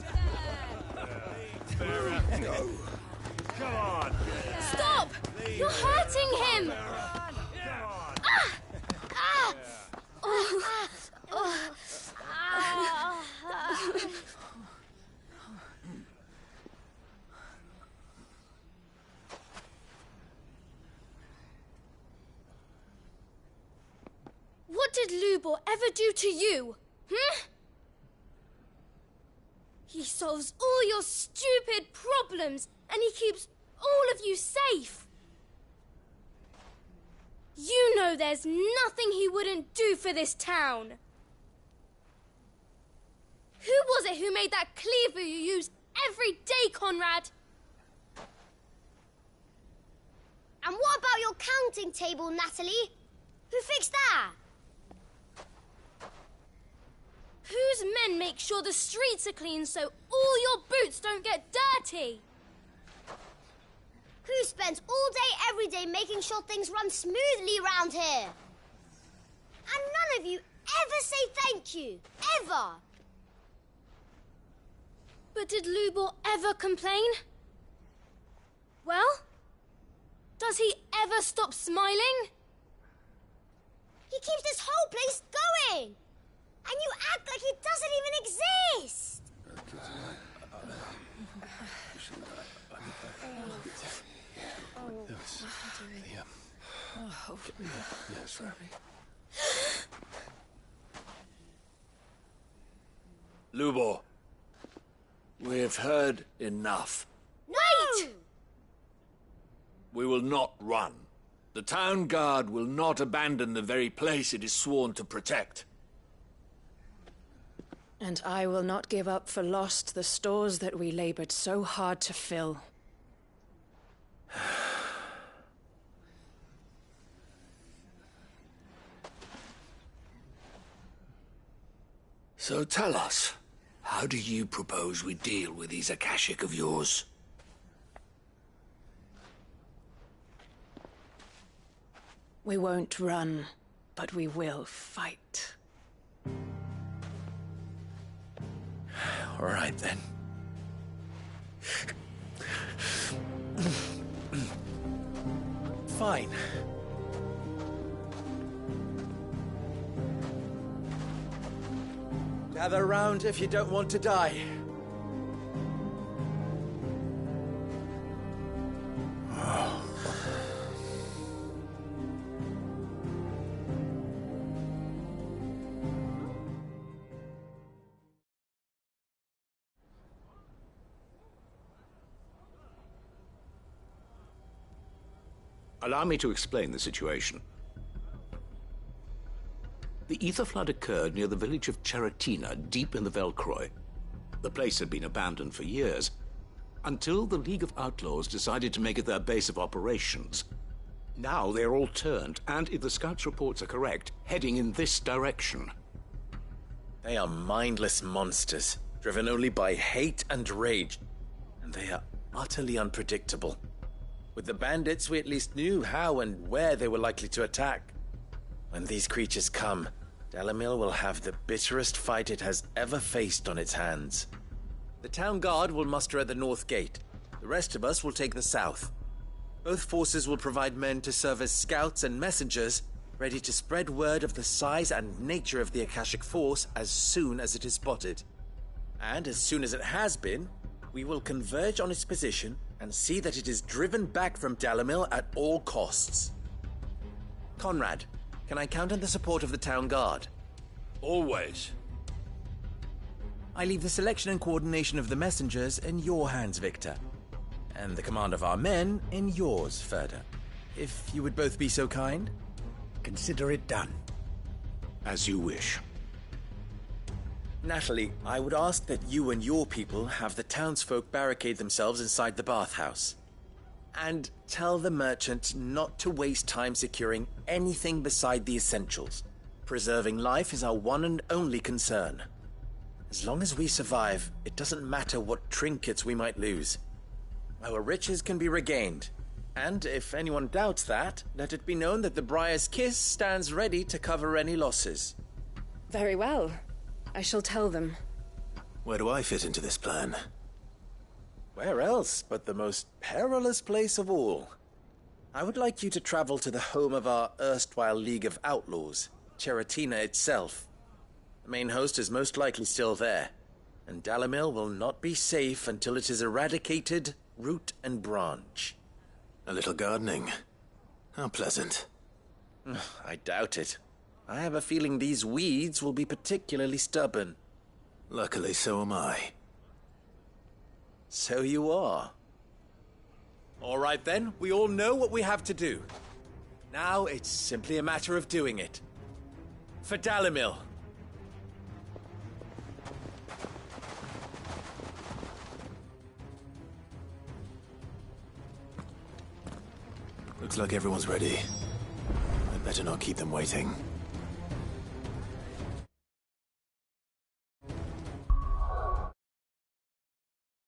No. Come on! Stop! You're hurting him! What did Lubor ever do to you? He solves all your stupid problems and he keeps all of you safe. You know there's nothing he wouldn't do for this town. Who was it who made that cleaver you use every day, Conrad? And what about your counting table, Natalie? Who fixed that? Whose men make sure the streets are clean so all your boots don't get dirty? Who spends all day, every day making sure things run smoothly around here? And none of you ever say thank you. Ever. But did Lubor ever complain? Well? Does he ever stop smiling? He keeps this whole place going! And you act like it doesn't even exist! Lubor, we've heard enough. No! We will not run. The town guard will not abandon the very place it is sworn to protect. And I will not give up for lost the stores that we labored so hard to fill. So tell us, how do you propose we deal with these Akashic of yours? We won't run, but we will fight. All right, then. Fine. Gather round if you don't want to die. Allow me to explain the situation. The ether flood occurred near the village of Cheratina, deep in the Velcroy. The place had been abandoned for years, until the League of Outlaws decided to make it their base of operations. Now they're all turned, and if the scouts' reports are correct, heading in this direction. They are mindless monsters, driven only by hate and rage, and they are utterly unpredictable. With the bandits, we at least knew how and where they were likely to attack. When these creatures come, Dalamil will have the bitterest fight it has ever faced on its hands. The town guard will muster at the north gate. The rest of us will take the south. Both forces will provide men to serve as scouts and messengers, ready to spread word of the size and nature of the Akashic force as soon as it is spotted. And as soon as it has been, we will converge on its position and see that it is driven back from Dalamil at all costs. Conrad, can I count on the support of the town guard? Always. I leave the selection and coordination of the messengers in your hands, Victor. And the command of our men in yours, Ferda. If you would both be so kind. Consider it done. As you wish. Natalie, I would ask that you and your people have the townsfolk barricade themselves inside the bathhouse. And tell the merchant not to waste time securing anything beside the essentials. Preserving life is our one and only concern. As long as we survive, it doesn't matter what trinkets we might lose. Our riches can be regained. And if anyone doubts that, let it be known that the Briar's Kiss stands ready to cover any losses. Very well. I shall tell them. Where do I fit into this plan? Where else but the most perilous place of all? I would like you to travel to the home of our erstwhile League of Outlaws, Cheratina itself. The main host is most likely still there, and Dalamil will not be safe until it is eradicated, root and branch. A little gardening. How pleasant. I doubt it. I have a feeling these weeds will be particularly stubborn. Luckily, so am I. So you are. All right then, we all know what we have to do. Now it's simply a matter of doing it. For Dalamil. Looks like everyone's ready. I'd better not keep them waiting.